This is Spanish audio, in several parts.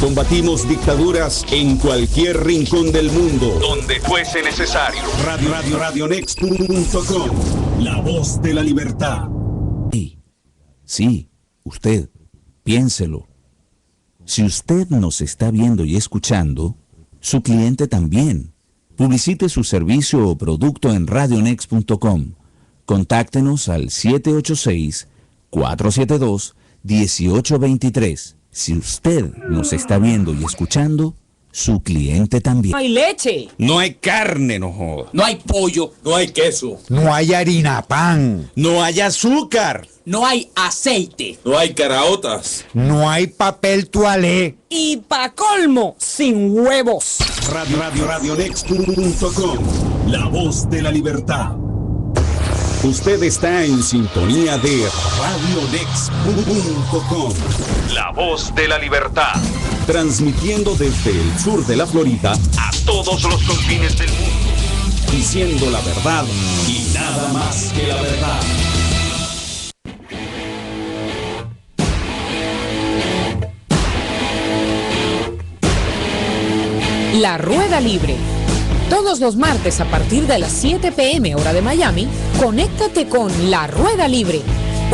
Combatimos dictaduras en cualquier rincón del mundo, donde fuese necesario. Radionext.com, la voz de la libertad. Sí, usted, piénselo. Si usted nos está viendo y escuchando, su cliente también. Publicite su servicio o producto en radionext.com. Contáctenos al 786-472-1823. Si usted nos está viendo y escuchando, su cliente también. No hay leche. No hay carne, no joda. No hay pollo. No hay queso. No hay harina pan. No hay azúcar. No hay aceite. No hay caraotas. No hay papel toalé. Y pa' colmo, sin huevos. Radionext.com, la voz de la libertad. Usted está en sintonía de Radionext.com, la voz de la libertad. Transmitiendo desde el sur de la Florida a todos los confines del mundo. Diciendo la verdad y nada más que la verdad. La Rueda Libre. Todos los martes a partir de las 7 p.m. hora de Miami, conéctate con La Rueda Libre,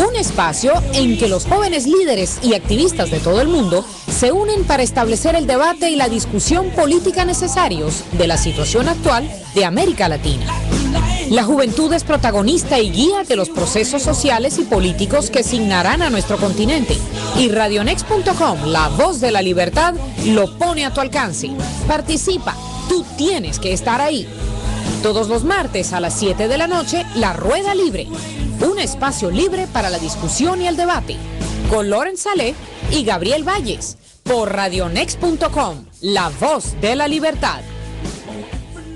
un espacio en que los jóvenes líderes y activistas de todo el mundo se unen para establecer el debate y la discusión política necesarios de la situación actual de América Latina. La juventud es protagonista y guía de los procesos sociales y políticos que signarán a nuestro continente. Y Radionext.com, la voz de la libertad, lo pone a tu alcance. Participa, tú tienes que estar ahí. Todos los martes a las 7 de la noche, La Rueda Libre, un espacio libre para la discusión y el debate. Con Loren Saleh y Gabriel Valles, por Radionext.com, la voz de la libertad.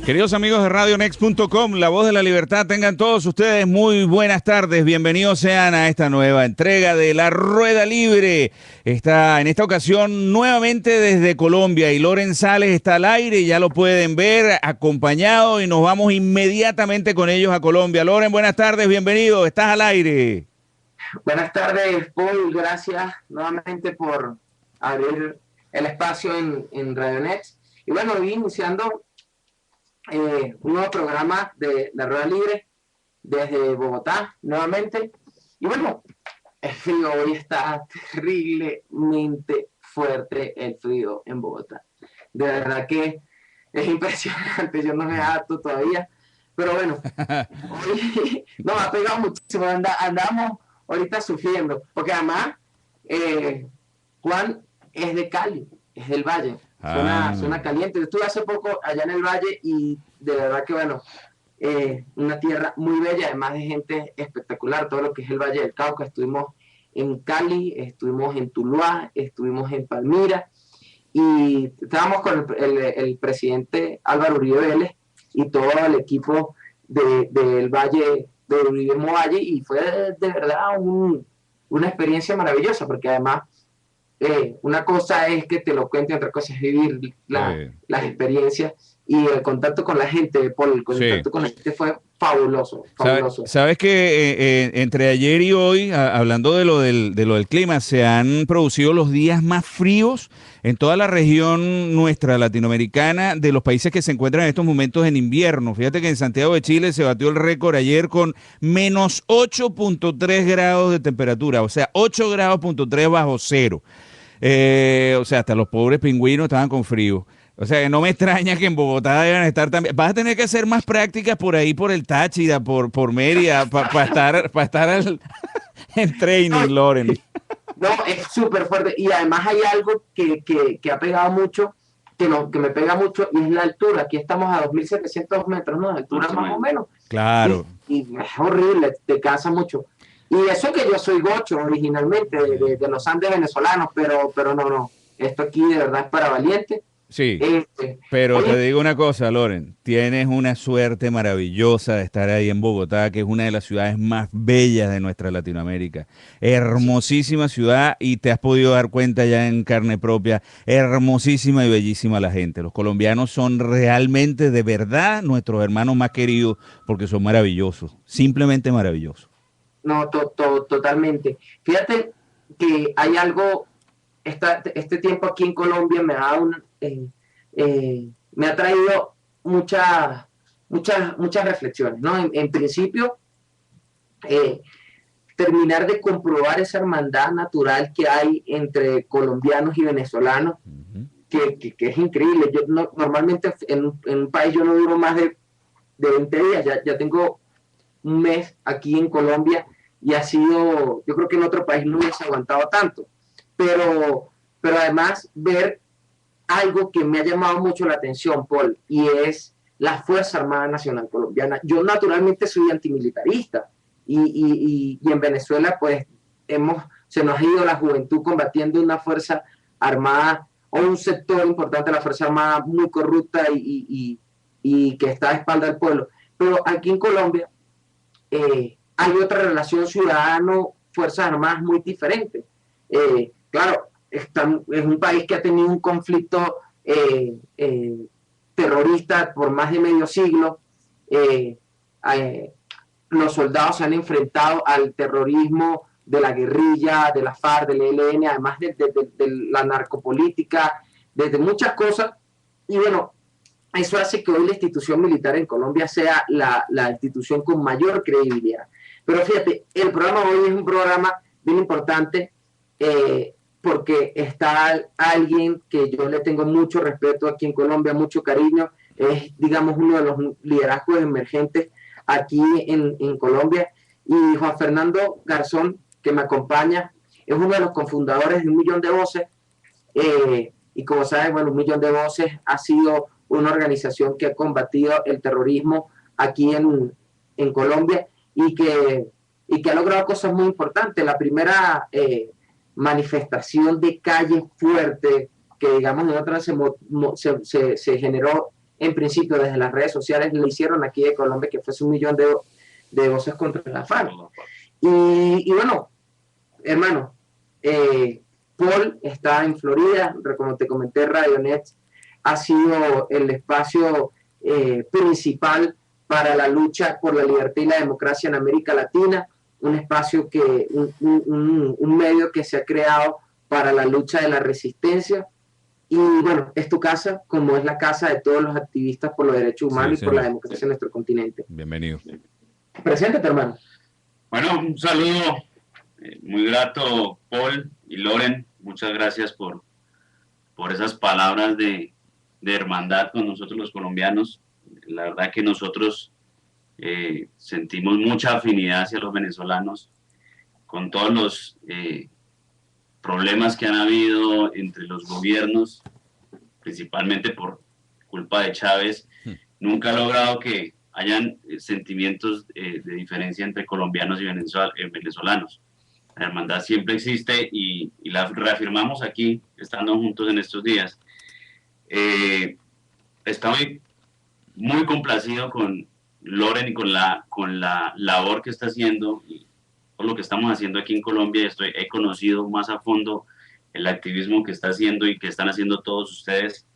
Queridos amigos de Radionext.com, la voz de la libertad, tengan todos ustedes muy buenas tardes. Bienvenidos sean a esta nueva entrega de La Rueda Libre. Está en esta ocasión nuevamente desde Colombia y Loren Saleh está al aire, ya lo pueden ver acompañado y nos vamos inmediatamente con ellos a Colombia. Loren, buenas tardes, bienvenido, estás al aire. Buenas tardes, Paul, gracias nuevamente por abrir el espacio en Radionext. Y bueno, hoy iniciando un nuevo programa de La Rueda Libre desde Bogotá nuevamente. Y bueno, el frío hoy está terriblemente fuerte, el frío en Bogotá. De verdad que es impresionante, yo no me adapto todavía, pero bueno, hoy no me ha pegado muchísimo, andamos ahorita sufriendo, porque además Juan es de Cali, es del Valle. Zona caliente. Yo estuve hace poco allá en el Valle y de verdad que bueno, una tierra muy bella, además de gente espectacular, todo lo que es el Valle del Cauca. Estuvimos en Cali, estuvimos en Tuluá, estuvimos en Palmira y estábamos con el presidente Álvaro Uribe Vélez y todo el equipo del Valle, de Uribe Valle, y fue de verdad una experiencia maravillosa, porque además una cosa es que te lo cuenten, otra cosa es vivir las experiencias y el contacto con la gente, el contacto con la gente fue fabuloso. Sabes que entre ayer y hoy, hablando de lo del clima, se han producido los días más fríos en toda la región nuestra latinoamericana de los países que se encuentran en estos momentos en invierno. Fíjate que en Santiago de Chile se batió el récord ayer con menos 8.3 grados de temperatura, o sea, 8 grados.3 bajo cero. O sea, hasta los pobres pingüinos estaban con frío. O sea, que no me extraña que en Bogotá deban estar también. Vas a tener que hacer más prácticas por ahí, por el Táchira, por Mérida, para estar en training, Loren. No, es súper fuerte. Y además hay algo que ha pegado mucho, que me pega mucho, y es la altura. Aquí estamos a 2.700 metros, ¿no? De altura más o menos. Claro. Y es horrible, te cansa mucho. Y eso que yo soy gocho originalmente, de los Andes venezolanos, pero no. Esto aquí de verdad es para valientes. Sí, pero te digo una cosa, Loren, tienes una suerte maravillosa de estar ahí en Bogotá, que es una de las ciudades más bellas de nuestra Latinoamérica. Hermosísima ciudad y te has podido dar cuenta ya en carne propia, hermosísima y bellísima la gente. Los colombianos son realmente, de verdad, nuestros hermanos más queridos porque son maravillosos, simplemente maravillosos. No, totalmente. Fíjate que hay algo este tiempo aquí en Colombia me ha, me ha traído muchas reflexiones, ¿no? En principio, terminar de comprobar esa hermandad natural que hay entre colombianos y venezolanos, que es increíble. Yo normalmente en un país yo no duro más de 20 días, ya tengo un mes aquí en Colombia y ha sido, yo creo que en otro país no hubiese aguantado tanto, pero además ver algo que me ha llamado mucho la atención, Paul, y es la Fuerza Armada Nacional Colombiana. Yo naturalmente soy antimilitarista y en Venezuela pues se nos ha ido la juventud combatiendo una Fuerza Armada o un sector importante de la Fuerza Armada muy corrupta y que está a espalda del pueblo. Pero aquí en Colombia hay otra relación ciudadano-Fuerzas Armadas muy diferente. Claro, es un país que ha tenido un conflicto terrorista por más de medio siglo. Los soldados se han enfrentado al terrorismo de la guerrilla, de la FARC, del ELN, además de la narcopolítica, desde muchas cosas. Y bueno, eso hace que hoy la institución militar en Colombia sea la institución con mayor credibilidad. Pero fíjate, el programa hoy es un programa bien importante porque está alguien que yo le tengo mucho respeto aquí en Colombia, mucho cariño, es, digamos, uno de los liderazgos emergentes aquí en Colombia, y Juan Fernando Garzón, que me acompaña, es uno de los cofundadores de Un Millón de Voces, y como saben, bueno, Un Millón de Voces ha sido una organización que ha combatido el terrorismo aquí en Colombia y que ha logrado cosas muy importantes. La primera manifestación de calle fuerte que, digamos, se generó en principio desde las redes sociales, lo hicieron aquí de Colombia, que fue Un Millón de Voces contra la FARC. Y bueno, hermano, Paul está en Florida, como te comenté, Radionet ha sido el espacio principal para la lucha por la libertad y la democracia en América Latina, un espacio un medio que se ha creado para la lucha de la resistencia. Y bueno, es tu casa, como es la casa de todos los activistas por los derechos humanos y por la democracia en nuestro continente. Bienvenido. Preséntate, hermano. Bueno, un saludo muy grato, Paul y Loren. Muchas gracias por esas palabras de hermandad con nosotros los colombianos. La verdad que nosotros sentimos mucha afinidad hacia los venezolanos con todos los problemas que han habido entre los gobiernos, principalmente por culpa de Chávez. Nunca ha logrado que hayan sentimientos de diferencia entre colombianos y venezolanos. La hermandad siempre existe y la reafirmamos aquí, estando juntos en estos días. Estoy muy complacido con Loren y con la labor que está haciendo y por lo que estamos haciendo aquí en Colombia. He conocido más a fondo el activismo que está haciendo y que están haciendo todos ustedes.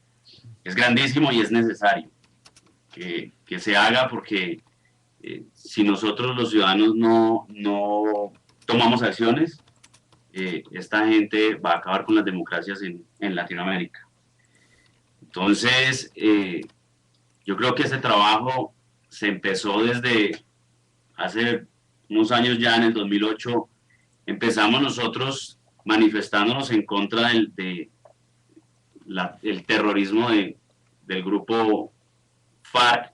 Es grandísimo y es necesario que se haga, porque si nosotros los ciudadanos no tomamos acciones, esta gente va a acabar con las democracias en Latinoamérica. Entonces, yo creo que ese trabajo se empezó desde hace unos años ya. En el 2008 empezamos nosotros manifestándonos en contra del terrorismo del grupo FARC,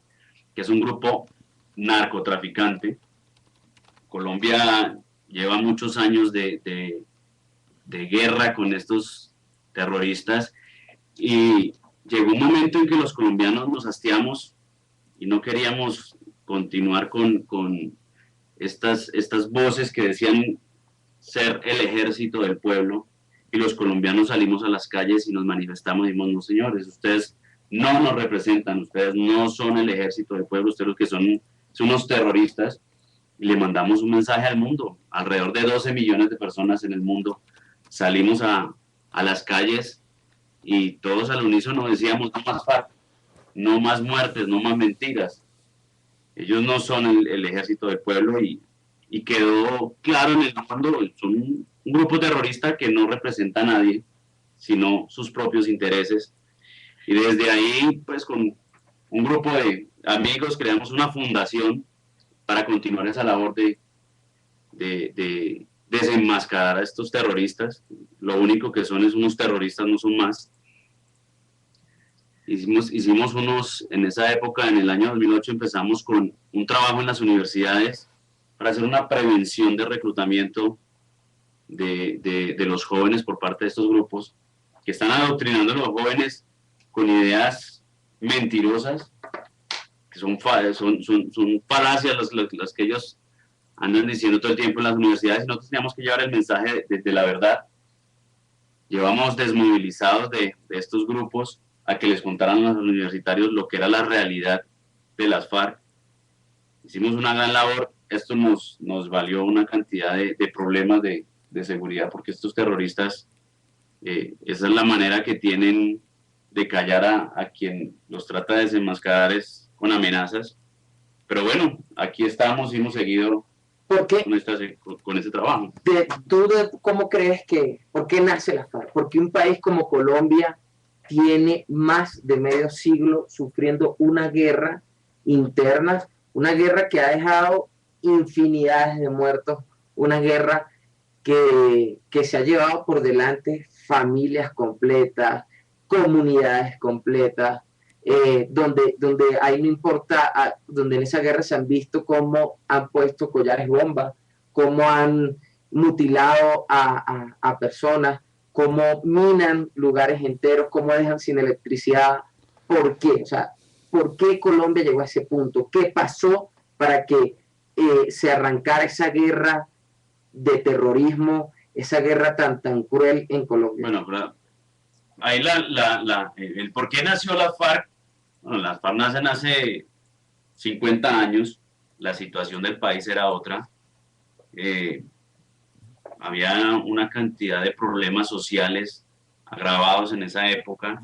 que es un grupo narcotraficante. Colombia lleva muchos años de guerra con estos terroristas y llegó un momento en que los colombianos nos hastiamos y no queríamos continuar con estas voces que decían ser el ejército del pueblo, y los colombianos salimos a las calles y nos manifestamos y dijimos: no, señores, ustedes no nos representan, ustedes no son el ejército del pueblo, ustedes los que son unos terroristas. Y le mandamos un mensaje al mundo. Alrededor de 12 millones de personas en el mundo salimos a las calles y todos al unísono decíamos: no más FARC, no más muertes, no más mentiras. Ellos no son el ejército del pueblo, y quedó claro en el fondo, son un grupo terrorista que no representa a nadie, sino sus propios intereses. Y desde ahí, pues con un grupo de amigos creamos una fundación para continuar esa labor de desenmascarar a estos terroristas. Lo único que son es unos terroristas, no son más. Hicimos unos, en esa época, en el año 2008, empezamos con un trabajo en las universidades para hacer una prevención de reclutamiento de los jóvenes por parte de estos grupos que están adoctrinando a los jóvenes con ideas mentirosas, que son falacias las que ellos andan diciendo todo el tiempo en las universidades, y nosotros teníamos que llevar el mensaje de la verdad. Llevamos desmovilizados de estos grupos a que les contaran a los universitarios lo que era la realidad de las FARC. Hicimos una gran labor, esto nos valió una cantidad de problemas de seguridad, porque estos terroristas, esa es la manera que tienen de callar a quien los trata de desenmascarar, es con amenazas. Pero bueno, aquí estamos y hemos seguido con ese trabajo. ¿Tú cómo crees por qué nace la FARC? Porque un país como Colombia tiene más de medio siglo sufriendo una guerra interna, una guerra que ha dejado infinidades de muertos, una guerra que se ha llevado por delante familias completas, comunidades completas, donde ahí no importa, donde en esa guerra se han visto cómo han puesto collares bomba, cómo han mutilado a personas, cómo minan lugares enteros, cómo dejan sin electricidad. ¿Por qué? O sea, ¿por qué Colombia llegó a ese punto? ¿Qué pasó para que se arrancara esa guerra de terrorismo, esa guerra tan cruel en Colombia? Bueno, claro. Ahí el por qué nació la FARC. Bueno, las FARC nacen hace 50 años, la situación del país era otra. Había una cantidad de problemas sociales agravados en esa época.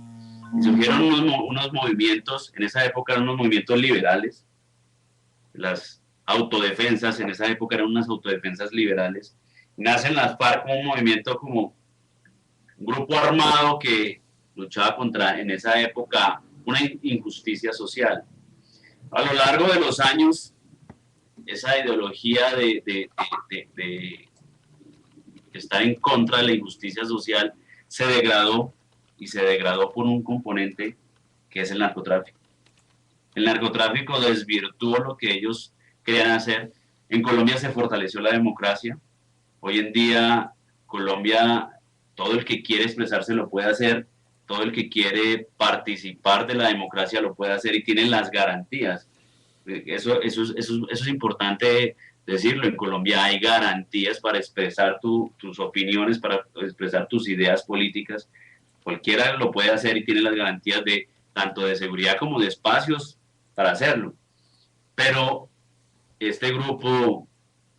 Y surgieron unos movimientos, en esa época eran unos movimientos liberales. Las autodefensas, en esa época eran unas autodefensas liberales. Nacen las FARC como un movimiento, como un grupo armado que luchaba contra, en esa época, una injusticia social. A lo largo de los años, esa ideología de estar en contra de la injusticia social se degradó, y se degradó por un componente que es el narcotráfico. El narcotráfico desvirtuó lo que ellos querían hacer. En Colombia se fortaleció la democracia. Hoy en día, Colombia, todo el que quiere expresarse lo puede hacer, todo el que quiere participar de la democracia lo puede hacer y tienen las garantías. Eso es importante decirlo. En Colombia hay garantías para expresar tus opiniones, para expresar tus ideas políticas. Cualquiera lo puede hacer y tiene las garantías tanto de seguridad como de espacios para hacerlo. Pero este grupo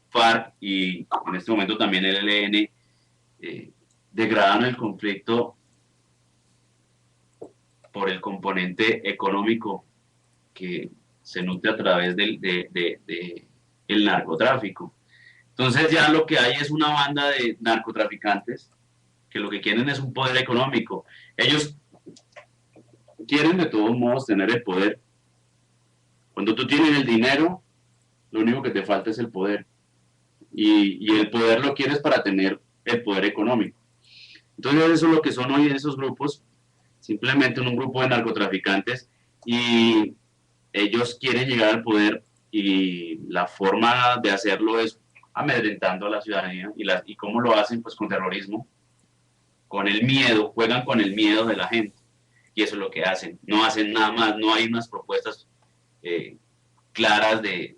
FARC y en este momento también el ELN degradaron el conflicto por el componente económico que se nutre a través del narcotráfico. Entonces ya lo que hay es una banda de narcotraficantes que lo que quieren es un poder económico. Ellos quieren de todos modos tener el poder. Cuando tú tienes el dinero, lo único que te falta es el poder. Y el poder lo quieres para tener el poder económico. Entonces eso es lo que son hoy esos grupos, simplemente un grupo de narcotraficantes, y ellos quieren llegar al poder, y la forma de hacerlo es amedrentando a la ciudadanía. ¿Y cómo lo hacen? Pues con terrorismo, con el miedo, juegan con el miedo de la gente, y eso es lo que hacen. No hacen nada más, no hay unas propuestas claras de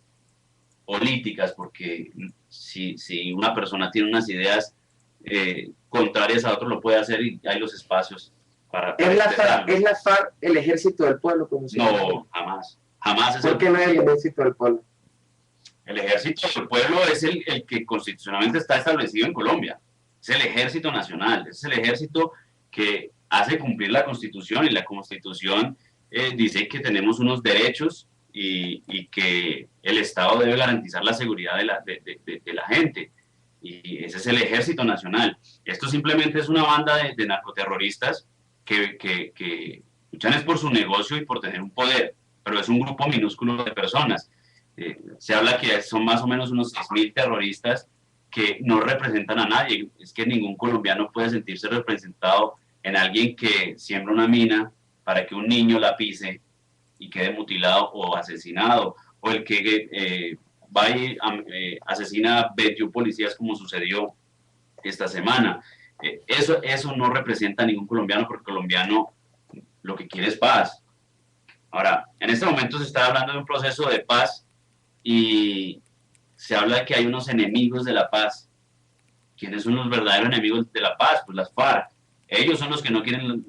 políticas, porque si una persona tiene unas ideas contrarias a otro, lo puede hacer, y hay los espacios para ¿Es la FARC el ejército del pueblo? Como se llama? No, jamás. Jamás es ¿Por qué no es el ejército del pueblo? El ejército del pueblo es el que constitucionalmente está establecido en Colombia. Es el ejército nacional, es el ejército que hace cumplir la Constitución, y la Constitución dice que tenemos unos derechos y que el Estado debe garantizar la seguridad de la gente. y ese es el Ejército Nacional. Esto simplemente es una banda de narcoterroristas que luchan es por su negocio y por tener un poder, pero es un grupo minúsculo de personas. Se habla que son más o menos unos 6.000 terroristas que no representan a nadie. Es que ningún colombiano puede sentirse representado en alguien que siembra una mina para que un niño la pise y quede mutilado o asesinado, o el que va y asesina a 21 policías como sucedió esta semana. Eso no representa a ningún colombiano, porque el colombiano lo que quiere es paz. Ahora, en este momento se está hablando de un proceso de paz y se habla de que hay unos enemigos de la paz. ¿Quiénes son los verdaderos enemigos de la paz? Pues las FARC. Ellos son los que no quieren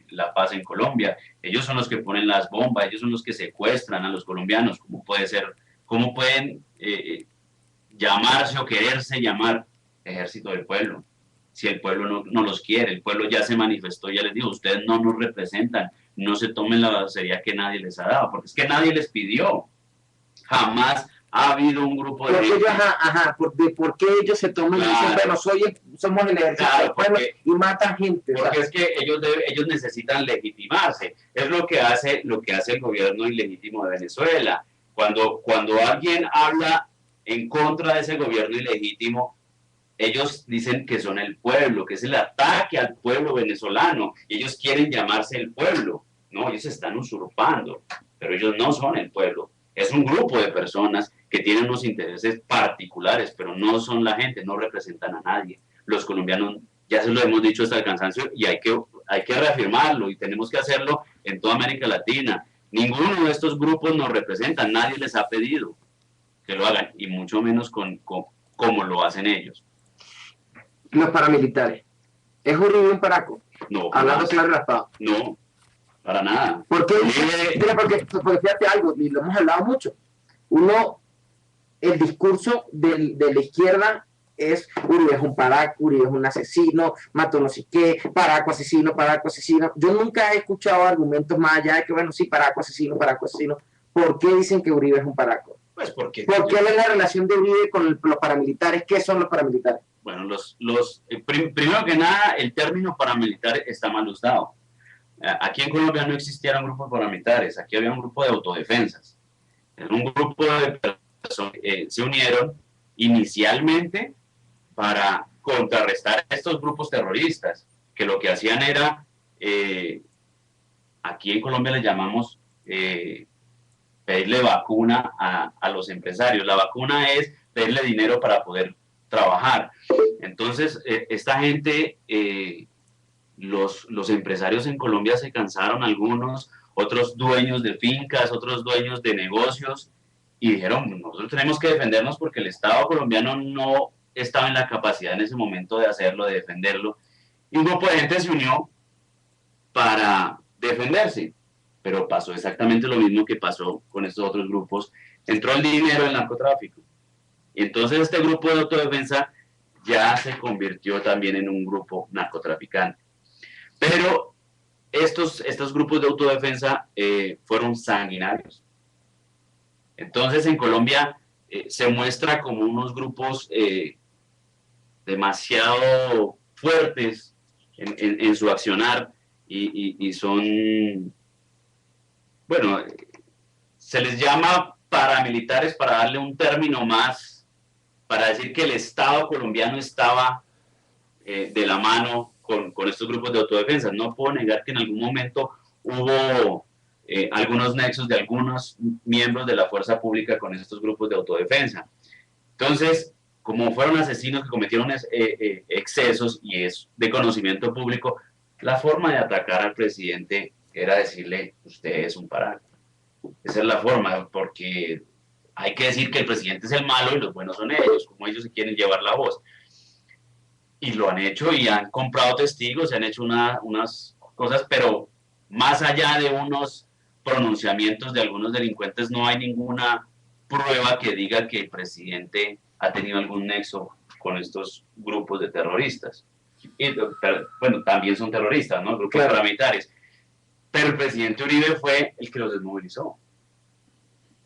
la paz en Colombia. Ellos son los que ponen las bombas, ellos son los que secuestran a los colombianos. ¿Cómo pueden llamarse o quererse llamar Ejército del Pueblo? Si el pueblo no los quiere, el pueblo ya se manifestó, ya les digo, ustedes no nos representan, no se tomen la seriedad que nadie les ha dado, porque es que nadie les pidió. Jamás ha habido un grupo de gente. ¿Por qué ellos se toman y dicen, bueno, somos el Ejército del Pueblo y matan gente? Porque es que ellos necesitan legitimarse. Es lo que hace el gobierno ilegítimo de Venezuela. Cuando alguien habla en contra de ese gobierno ilegítimo, ellos dicen que son el pueblo, que es el ataque al pueblo venezolano, y ellos quieren llamarse el pueblo. No, ellos están usurpando, pero ellos no son el pueblo. Es un grupo de personas que tienen unos intereses particulares, pero no son la gente, no representan a nadie. Los colombianos, ya se lo hemos dicho hasta el cansancio, y hay que reafirmarlo, y tenemos que hacerlo en toda América Latina. Ninguno de estos grupos nos representa, nadie les ha pedido que lo hagan, y mucho menos como lo hacen ellos. Los paramilitares. ¿Es Uribe un paraco? No. Hablando claro y raspado. No, para nada. Porque fíjate algo, y lo hemos hablado mucho. El discurso de la izquierda es Uribe es un paraco, Uribe es un asesino, mató no sé qué, paraco asesino, paraco asesino. Yo nunca he escuchado argumentos más allá de que, bueno, sí, paraco asesino, paraco asesino. ¿Por qué dicen que Uribe es un paraco? Pues porque... ¿Por qué es la relación de Uribe con los paramilitares? ¿Qué son los paramilitares? Bueno, primero que nada, el término paramilitar está mal usado. Aquí en Colombia no existieron grupos paramilitares, aquí había un grupo de autodefensas. Un grupo de personas se unieron inicialmente para contrarrestar a estos grupos terroristas, que lo que hacían era, aquí en Colombia le llamamos pedirle vacuna a los empresarios. La vacuna es pedirle dinero para poder trabajar. Entonces, esta gente, los empresarios en Colombia se cansaron, algunos, otros dueños de fincas, otros dueños de negocios, y dijeron, nosotros tenemos que defendernos porque el Estado colombiano no estaba en la capacidad en ese momento de hacerlo, de defenderlo, y un grupo de gente se unió para defenderse, pero pasó exactamente lo mismo que pasó con estos otros grupos. Entró el dinero del narcotráfico. Y entonces este grupo de autodefensa ya se convirtió también en un grupo narcotraficante. Pero estos grupos de autodefensa fueron sanguinarios. Entonces en Colombia se muestra como unos grupos demasiado fuertes en su accionar y son, bueno, se les llama paramilitares para darle un término más, para decir que el Estado colombiano estaba de la mano con estos grupos de autodefensa. No puedo negar que en algún momento hubo algunos nexos de algunos miembros de la fuerza pública con estos grupos de autodefensa. Entonces, como fueron asesinos que cometieron excesos y es de conocimiento público, la forma de atacar al presidente era decirle, usted es un paraco. Esa es la forma, porque hay que decir que el presidente es el malo y los buenos son ellos, como ellos se quieren llevar la voz. Y lo han hecho y han comprado testigos, se han hecho unas cosas, pero más allá de unos pronunciamientos de algunos delincuentes, no hay ninguna prueba que diga que el presidente ha tenido algún nexo con estos grupos de terroristas. Y, bueno, también son terroristas, ¿no? Grupos paramilitares. Pero el presidente Uribe fue el que los desmovilizó.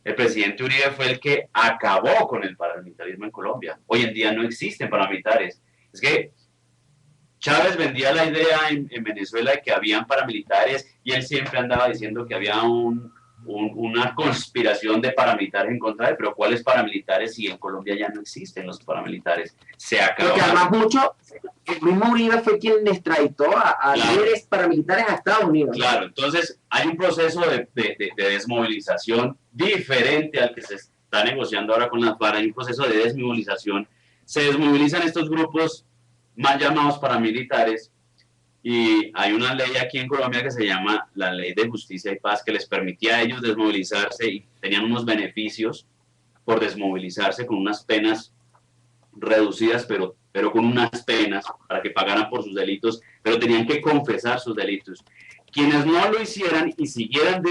el presidente Uribe fue el que acabó con el paramilitarismo en Colombia. Hoy en día no existen paramilitares. Es que Chávez vendía la idea en Venezuela de que habían paramilitares y él siempre andaba diciendo que había una conspiración de paramilitares en contra de él, pero ¿cuáles paramilitares si en Colombia ya no existen los paramilitares? Se acabaron. Porque además el mismo Uribe fue quien extraditó a líderes paramilitares a Estados Unidos. Claro, entonces hay un proceso de desmovilización diferente al que se está negociando ahora con las FARC, hay un proceso de desmovilización. Se desmovilizan estos grupos mal llamados paramilitares y hay una ley aquí en Colombia que se llama la Ley de Justicia y Paz que les permitía a ellos desmovilizarse y tenían unos beneficios por desmovilizarse con unas penas reducidas, pero con unas penas para que pagaran por sus delitos, pero tenían que confesar sus delitos. Quienes no lo hicieran y siguieran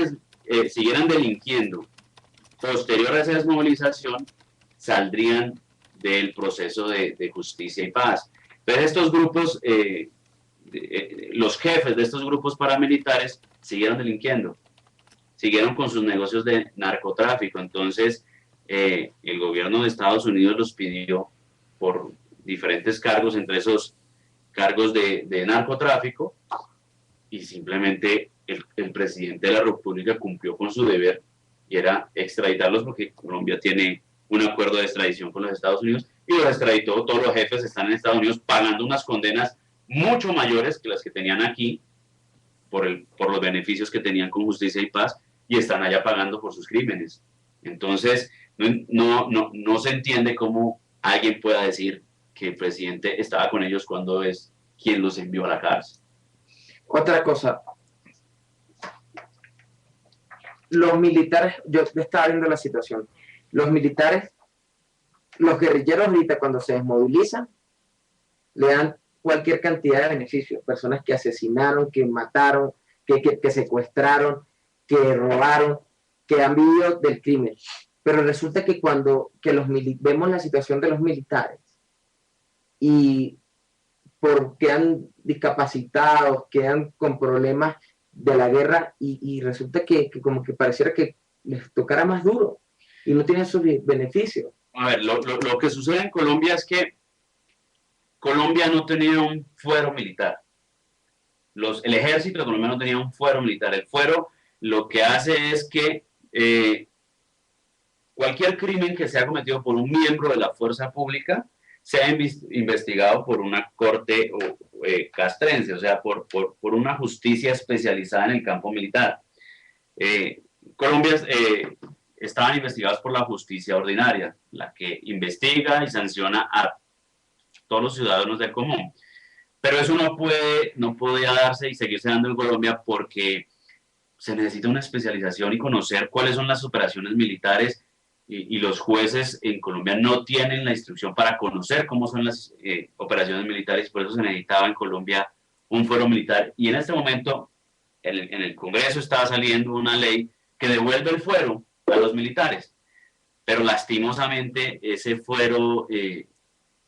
delinquiendo posterior a esa desmovilización, saldrían del proceso de justicia y paz. Pero estos grupos, los jefes de estos grupos paramilitares siguieron delinquiendo, siguieron con sus negocios de narcotráfico. Entonces, el gobierno de Estados Unidos los pidió por diferentes cargos, entre esos cargos de narcotráfico, y simplemente el presidente de la República cumplió con su deber y era extraditarlos porque Colombia tiene un acuerdo de extradición con los Estados Unidos y los extraditó. Todos los jefes están en Estados Unidos pagando unas condenas mucho mayores que las que tenían aquí por los beneficios que tenían con justicia y paz, y están allá pagando por sus crímenes. Entonces no se entiende cómo alguien pueda decir que el presidente estaba con ellos cuando es quien los envió a la cárcel. Otra cosa, los militares, yo estaba viendo la situación, los militares, los guerrilleros ahorita cuando se desmovilizan, le dan cualquier cantidad de beneficios, personas que asesinaron, que mataron, que secuestraron, que robaron, que han vivido del crimen. Pero resulta que cuando vemos la situación de los militares y quedan discapacitados, quedan con problemas de la guerra y resulta que como que pareciera que les tocara más duro y no tienen sus beneficios. A ver, lo que sucede en Colombia es que Colombia no tenía un fuero militar. El ejército colombiano no tenía un fuero militar. El fuero lo que hace es que cualquier crimen que sea cometido por un miembro de la fuerza pública sea investigado por una corte castrense, o sea, por una justicia especializada en el campo militar. Colombia estaban investigados por la justicia ordinaria, la que investiga y sanciona a todos los ciudadanos del común. Pero eso no podía darse y seguirse dando en Colombia porque se necesita una especialización y conocer cuáles son las operaciones militares y los jueces en Colombia no tienen la instrucción para conocer cómo son las operaciones militares, por eso se necesitaba en Colombia un fuero militar. Y en este momento en el Congreso estaba saliendo una ley que devuelve el fuero a los militares, pero lastimosamente ese fuero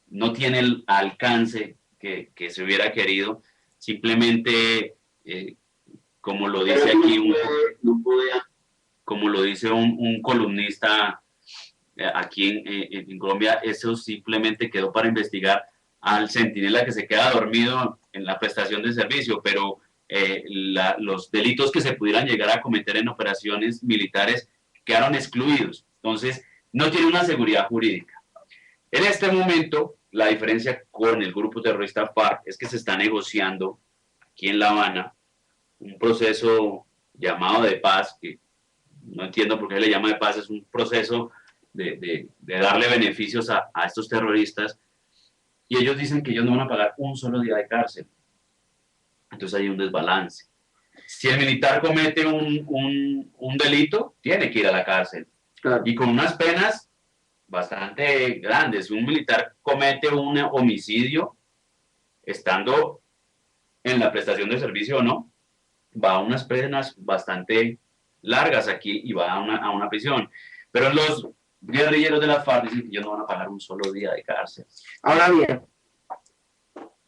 no tiene el alcance que se hubiera querido. Simplemente, como lo dice aquí como lo dice un columnista aquí en Colombia, eso simplemente quedó para investigar al centinela que se queda dormido en la prestación de servicio, pero los delitos que se pudieran llegar a cometer en operaciones militares quedaron excluidos. Entonces, no tiene una seguridad jurídica. En este momento, la diferencia con el grupo terrorista FARC es que se está negociando aquí en La Habana un proceso llamado de paz, que no entiendo por qué le llama de paz, es un proceso de darle beneficios a estos terroristas, y ellos dicen que ellos no van a pagar un solo día de cárcel. Entonces hay un desbalance. Si el militar comete un delito, tiene que ir a la cárcel. Claro. Y con unas penas bastante grandes. Si un militar comete un homicidio, estando en la prestación de servicio o no, va a unas penas bastante largas aquí y va a una prisión. Pero los guerrilleros de la FARC dicen que ellos no van a pagar un solo día de cárcel. Ahora bien,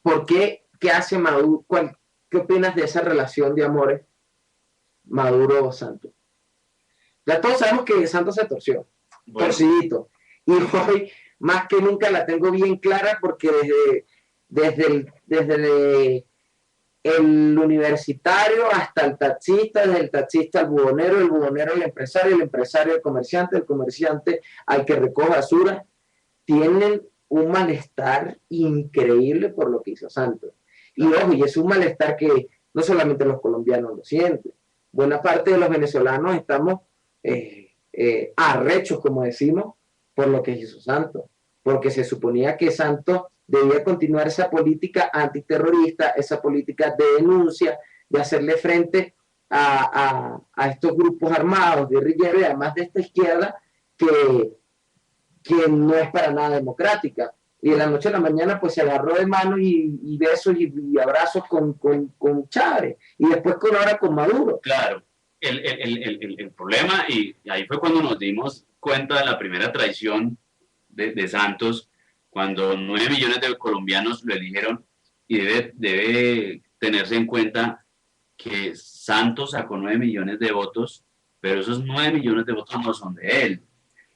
¿por qué? ¿Qué hace Maduro? ¿Qué opinas de esa relación de amores Maduro-Santos? Ya todos sabemos que Santos se torció, Bueno, torcidito. Y hoy, más que nunca, la tengo bien clara porque desde el universitario hasta el taxista, desde el taxista al bubonero, el bubonero al empresario, el empresario al comerciante, el comerciante al que recoge basura, tienen un malestar increíble por lo que hizo Santos. Y ojo, y es un malestar que no solamente los colombianos lo sienten. Buena parte de los venezolanos estamos arrechos, como decimos, por lo que hizo Santos. Porque se suponía que Santos debía continuar esa política antiterrorista, esa política de denuncia, de hacerle frente a estos grupos armados, guerrilleros, y además de esta izquierda que no es para nada democrática. Y de la noche a la mañana pues se agarró de manos y besos y abrazos con Chávez, y después ahora con Maduro. claro, el problema, y ahí fue cuando nos dimos cuenta de la primera traición de Santos, cuando 9 millones de colombianos lo eligieron, y debe tenerse en cuenta que Santos sacó 9 millones de votos, pero esos 9 millones de votos no son de él.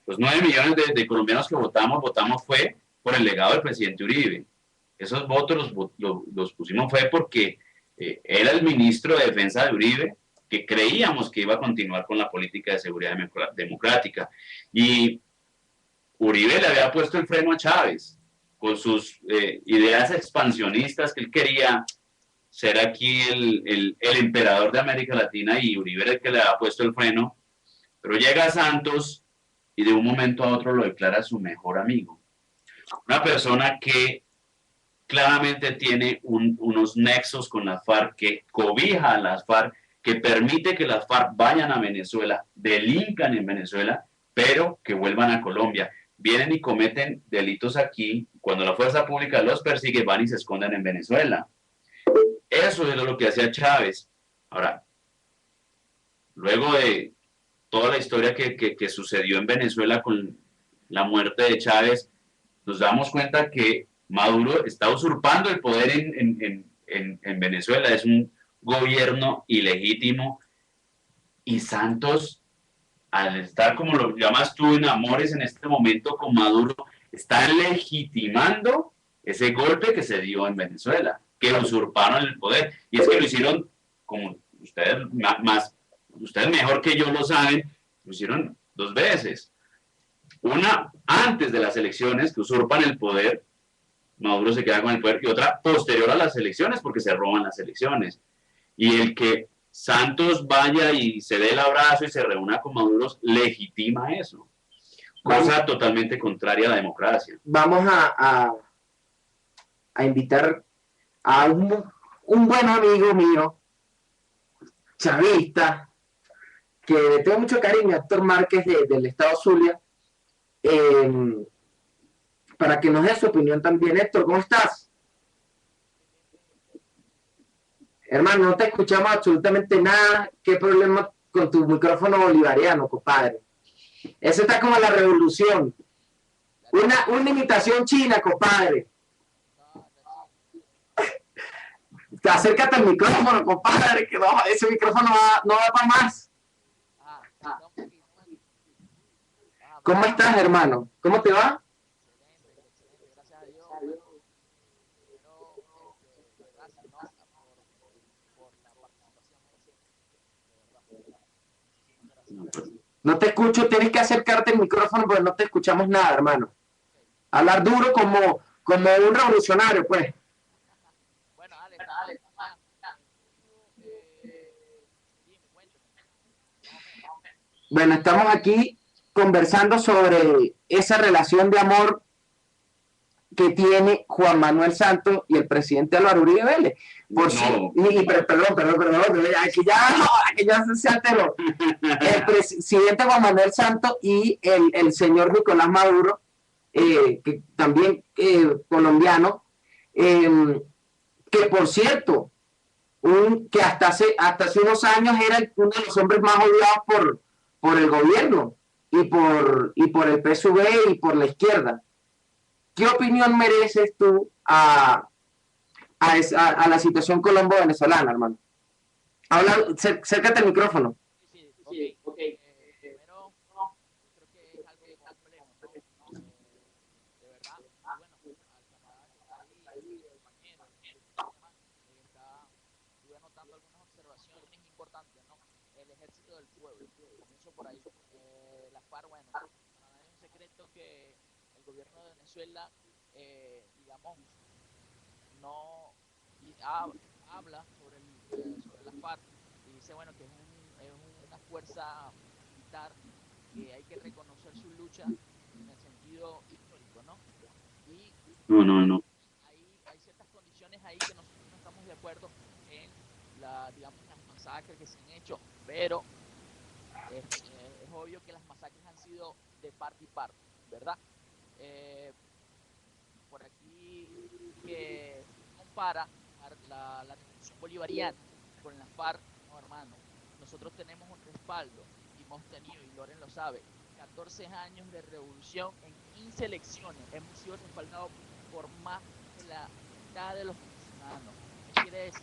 Los 9 millones de colombianos que votamos fue por el legado del presidente Uribe. Esos votos los pusimos fue porque era el ministro de Defensa de Uribe, que creíamos que iba a continuar con la política de seguridad democrática. Y Uribe le había puesto el freno a Chávez con sus ideas expansionistas, que él quería ser aquí el emperador de América Latina, y Uribe era el que le había puesto el freno. Pero llega Santos y de un momento a otro lo declara su mejor amigo. Una persona que claramente tiene unos nexos con las FARC, que cobija a las FARC, que permite que las FARC vayan a Venezuela, delincan en Venezuela, pero que vuelvan a Colombia. Vienen y cometen delitos aquí, cuando la fuerza pública los persigue, van y se esconden en Venezuela. Eso es lo que hacía Chávez. Ahora, luego de toda la historia que sucedió en Venezuela con la muerte de Chávez, nos damos cuenta que Maduro está usurpando el poder en Venezuela. Es un gobierno ilegítimo, y Santos, al estar, como lo llamas tú, en amores en este momento con Maduro, está legitimando ese golpe que se dio en Venezuela, que usurparon el poder. Y es que lo hicieron, como ustedes mejor que yo lo saben, lo hicieron 2 veces. Una antes de las elecciones, que usurpan el poder, Maduro se queda con el poder, y otra posterior a las elecciones, porque se roban las elecciones. Y el que Santos vaya y se dé el abrazo y se reúna con Maduro legitima eso. Cosa totalmente contraria a la democracia. Vamos a invitar a un buen amigo mío, chavista, que le tengo mucho cariño, Héctor Márquez del estado Zulia, para que nos dé su opinión también. Héctor, ¿cómo estás? Hermano, no te escuchamos absolutamente nada. ¿Qué problema con tu micrófono bolivariano, compadre? Eso está como la revolución. Una imitación china, compadre. Acércate al micrófono, compadre, que no, ese micrófono no va para más. ¿Cómo estás, hermano? ¿Cómo te va? No te escucho, tienes que acercarte al micrófono porque no te escuchamos nada, hermano. Hablar duro como un revolucionario, pues. Bueno, estamos aquí conversando sobre esa relación de amor que tiene Juan Manuel Santos y el presidente Álvaro Uribe Vélez. Perdón, aquí ya se alteró. El presidente Juan Manuel Santos y el señor Nicolás Maduro, que también colombiano, que por cierto, que hasta hace unos años era uno de los hombres más odiados por el gobierno y por el PSV y por la izquierda. ¿Qué opinión mereces tú a la situación colombo-venezolana, hermano? Acércate al micrófono. Sí, ok. ejército del pueblo. Comienzo por ahí. La FARC, bueno, no es un secreto que el gobierno de Venezuela, digamos, no habla sobre la FARC y dice, bueno, que es una fuerza militar que hay que reconocer su lucha en el sentido histórico, ¿no? Y No. hay ciertas condiciones ahí que nosotros no estamos de acuerdo en digamos, las masacres que se han hecho, pero es obvio que las masacres han sido de parte y parte, ¿verdad? Por aquí que compara la revolución bolivariana con la FARC, no, hermano, nosotros tenemos un respaldo y hemos tenido, y Loren lo sabe, 14 años de revolución en 15 elecciones, hemos sido respaldados por más de la mitad de los venezolanos. Eso quiere decir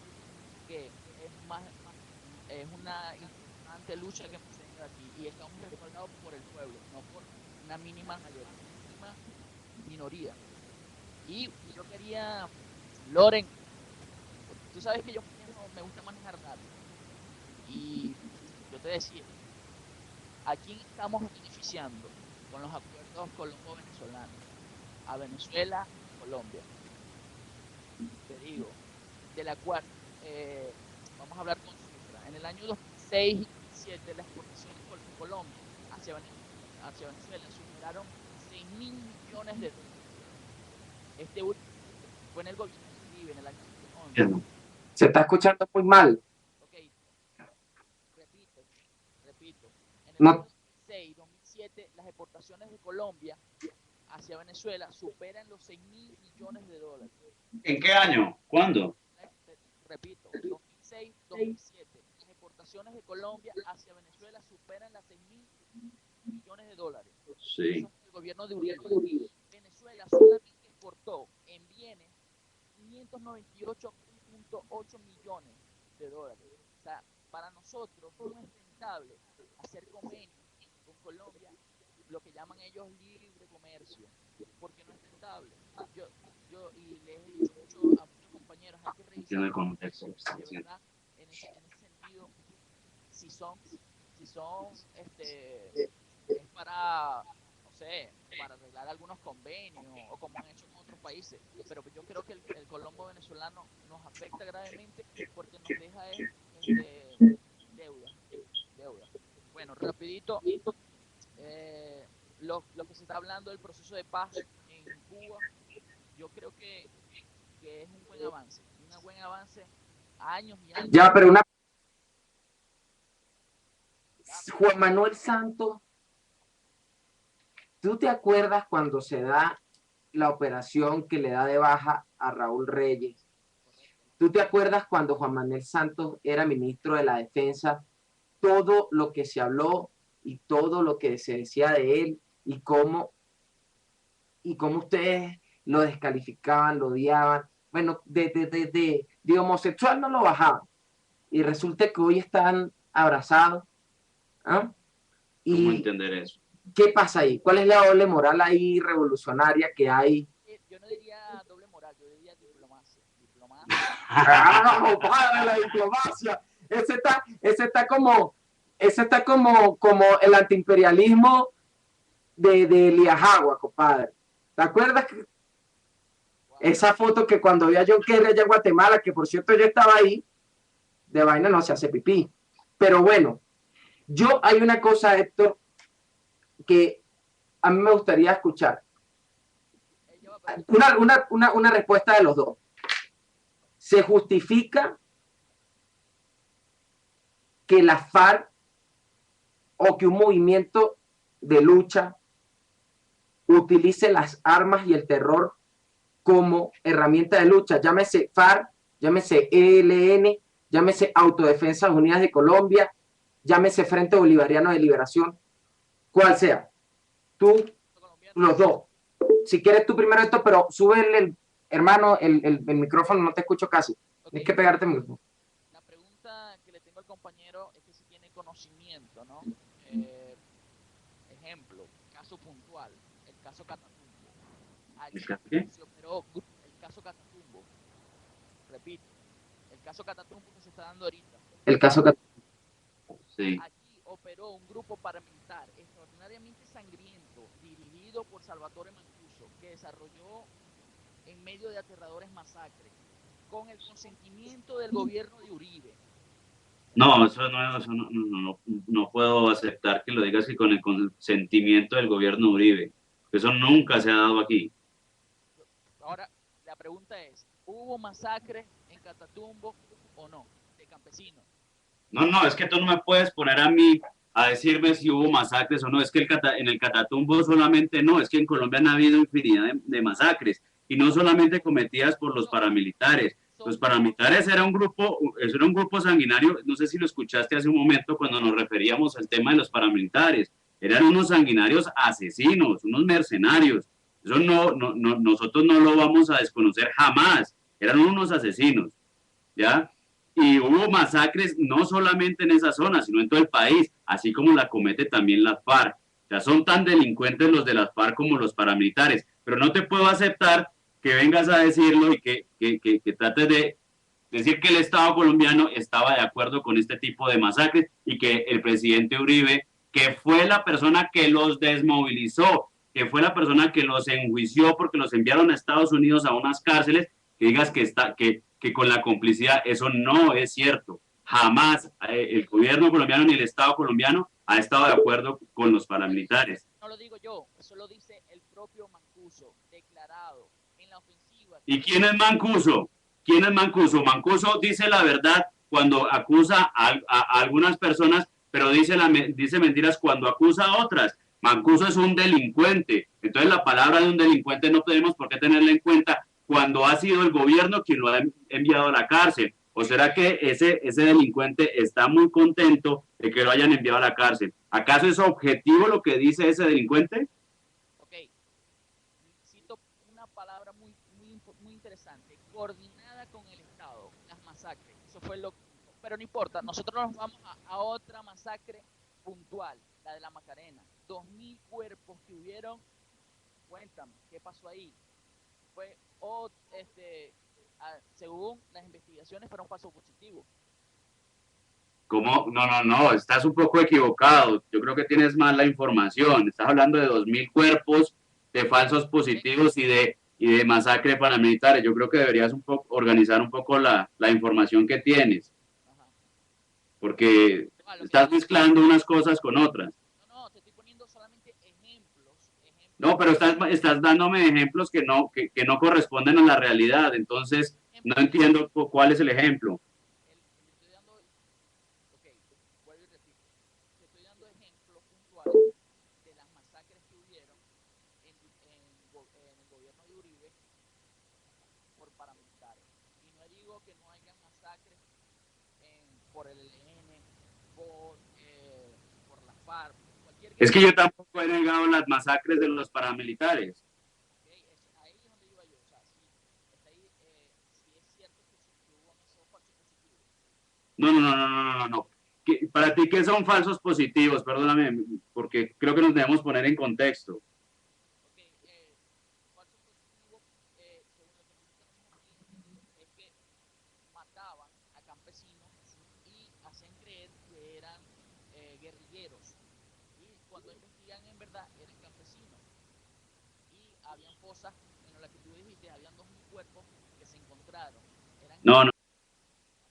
que es una importante lucha que hemos tenido aquí y estamos respaldados por el pueblo, no por una mínima minoría. Y yo quería, Loren, tú sabes que yo me gusta manejar rápido. Y yo te decía, ¿a quién estamos beneficiando con los acuerdos colombo-venezolanos? A Venezuela, Colombia. Te digo, de la cual, vamos a hablar con cifras. En el año 2006 y 2007, las exportaciones de Colombia hacia Venezuela superaron 6.000 millones de dólares. Este último fue en el gobierno de Uribe, en el año 2011. Se está escuchando muy mal. Ok, repito. En el año 2006 y 2007, las exportaciones de Colombia hacia Venezuela superan los 6.000 millones de dólares. ¿En qué año? ¿Cuándo? Repito, 2006, 2007, las exportaciones de Colombia hacia Venezuela superan las 6.000 millones de dólares. Sí. Eso es el gobierno de Uribe. Venezuela solamente exportó en bienes 598.8 millones de dólares. O sea, para nosotros no es rentable hacer convenios con Colombia, lo que llaman ellos libre comercio, porque no es rentable. Y les he dicho mucho a muchos compañeros, hay que revisar el contexto, de verdad, en ese sentido, si son es para, no sé, para arreglar algunos convenios o como han hecho en otros países, pero yo creo que el colombo venezolano nos afecta gravemente porque nos deja deuda. Bueno, rapidito, lo que se está hablando del proceso de paz en Cuba, yo creo que es un buen avance, años y años. Ya, pero Juan Manuel Santos, ¿tú te acuerdas cuando se da la operación que le da de baja a Raúl Reyes? ¿Tú te acuerdas cuando Juan Manuel Santos era ministro de la Defensa? Todo lo que se habló y todo lo que se decía de él y cómo ustedes lo descalificaban, lo odiaban. Bueno, de homosexual no lo bajaban. Y resulta que hoy están abrazados. ¿Ah? ¿Cómo entender eso? ¿Qué pasa ahí? ¿Cuál es la doble moral ahí revolucionaria que hay? Yo no diría doble moral, yo diría diplomacia. ¡Ah, padre, la diplomacia! Ese está como el antiimperialismo de Liajagua, compadre. ¿Te acuerdas? Esa foto que cuando vi a John Kerry allá en Guatemala, que por cierto yo estaba ahí, de vaina no se hace pipí. Pero bueno, hay una cosa, Héctor, que a mí me gustaría escuchar. Una respuesta de los dos. ¿Se justifica que la FARC o que un movimiento de lucha utilice las armas y el terror como herramienta de lucha? Llámese FARC, llámese ELN, llámese Autodefensas Unidas de Colombia, llámese Frente Bolivariano de Liberación, cual sea. Tú, los dos. Si quieres tú primero esto, pero súbele, hermano, el micrófono, no te escucho casi. Okay. Tienes que pegarte el micrófono. La pregunta que le tengo al compañero es que si tiene conocimiento, ¿no? Ejemplo, caso puntual, el caso Catatumbo. Se operó el caso Catatumbo. Repito, el caso Catatumbo que se está dando ahorita. El caso Catatumbo. Sí. Aquí operó un grupo paramilitar extraordinariamente sangriento, dirigido por Salvatore Mancuso, que desarrolló en medio de aterradores masacres, con el consentimiento del gobierno de Uribe. No, no puedo aceptar que lo digas que con el consentimiento del gobierno de Uribe. Eso nunca se ha dado aquí. Ahora, la pregunta es, ¿hubo masacres en Catatumbo o no, de campesinos? No, es que tú no me puedes poner a mí a decirme si hubo masacres o no. Es que en el Catatumbo solamente no, es que en Colombia han habido infinidad de masacres y no solamente cometidas por los paramilitares. Los paramilitares era un grupo sanguinario, no sé si lo escuchaste hace un momento cuando nos referíamos al tema de los paramilitares. Eran unos sanguinarios asesinos, unos mercenarios. Eso nosotros no lo vamos a desconocer jamás. Eran unos asesinos, ¿ya? Y hubo masacres no solamente en esa zona, sino en todo el país, así como la comete también la FARC. O sea, son tan delincuentes los de las FARC como los paramilitares. Pero no te puedo aceptar que vengas a decirlo y que trates de decir que el Estado colombiano estaba de acuerdo con este tipo de masacres y que el presidente Uribe, que fue la persona que los desmovilizó, que fue la persona que los enjuició porque los enviaron a Estados Unidos a unas cárceles, que digas que con la complicidad, eso no es cierto. Jamás el gobierno colombiano ni el Estado colombiano ha estado de acuerdo con los paramilitares. No lo digo yo, eso lo dice el propio Mancuso, declarado en la ofensiva. ¿Y quién es Mancuso? ¿Quién es Mancuso? Mancuso dice la verdad cuando acusa a algunas personas, pero dice mentiras cuando acusa a otras. Mancuso es un delincuente. Entonces la palabra de un delincuente no tenemos por qué tenerla en cuenta cuando ha sido el gobierno quien lo ha enviado a la cárcel. ¿O será que ese delincuente está muy contento de que lo hayan enviado a la cárcel? ¿Acaso es objetivo lo que dice ese delincuente? Ok, cito una palabra muy interesante, coordinada con el Estado, las masacres. Eso fue pero no importa, nosotros nos vamos a otra masacre puntual, la de la Macarena. 2.000 cuerpos que hubieron. Cuéntame, ¿qué pasó ahí? Fue según las investigaciones fueron falsos positivos. ¿Cómo? No, estás un poco equivocado. Yo creo que tienes mal la información. Estás hablando de 2.000 cuerpos de falsos positivos y de masacre paramilitares. Yo creo que deberías organizar un poco la información que tienes. Porque estás mezclando unas cosas con otras. No, te estoy poniendo solamente ejemplos. No, pero estás dándome ejemplos que no corresponden a la realidad. Entonces, no entiendo cuál es el ejemplo. Vuelvo y repito. Te estoy dando ejemplos puntuales de las masacres que hubieron en el gobierno de Uribe por paramilitares. Y no digo que no haya masacres por el ELN, por la FARC. Es que yo tampoco he negado las masacres de los paramilitares. Ahí es donde iba yo. O sea, si es cierto que hubo esos falsos positivos. No. Para ti, ¿qué son falsos positivos? Perdóname, porque creo que nos debemos poner en contexto. Falsos positivos, según lo que nosotros tenemos aquí, es que mataban a campesinos y hacían creer que eran guerrilleros. Y cuando investigan, en verdad, eran campesinos. Y habían fosas, en las que tú dijiste, habían 2.000 cuerpos que se encontraron. No.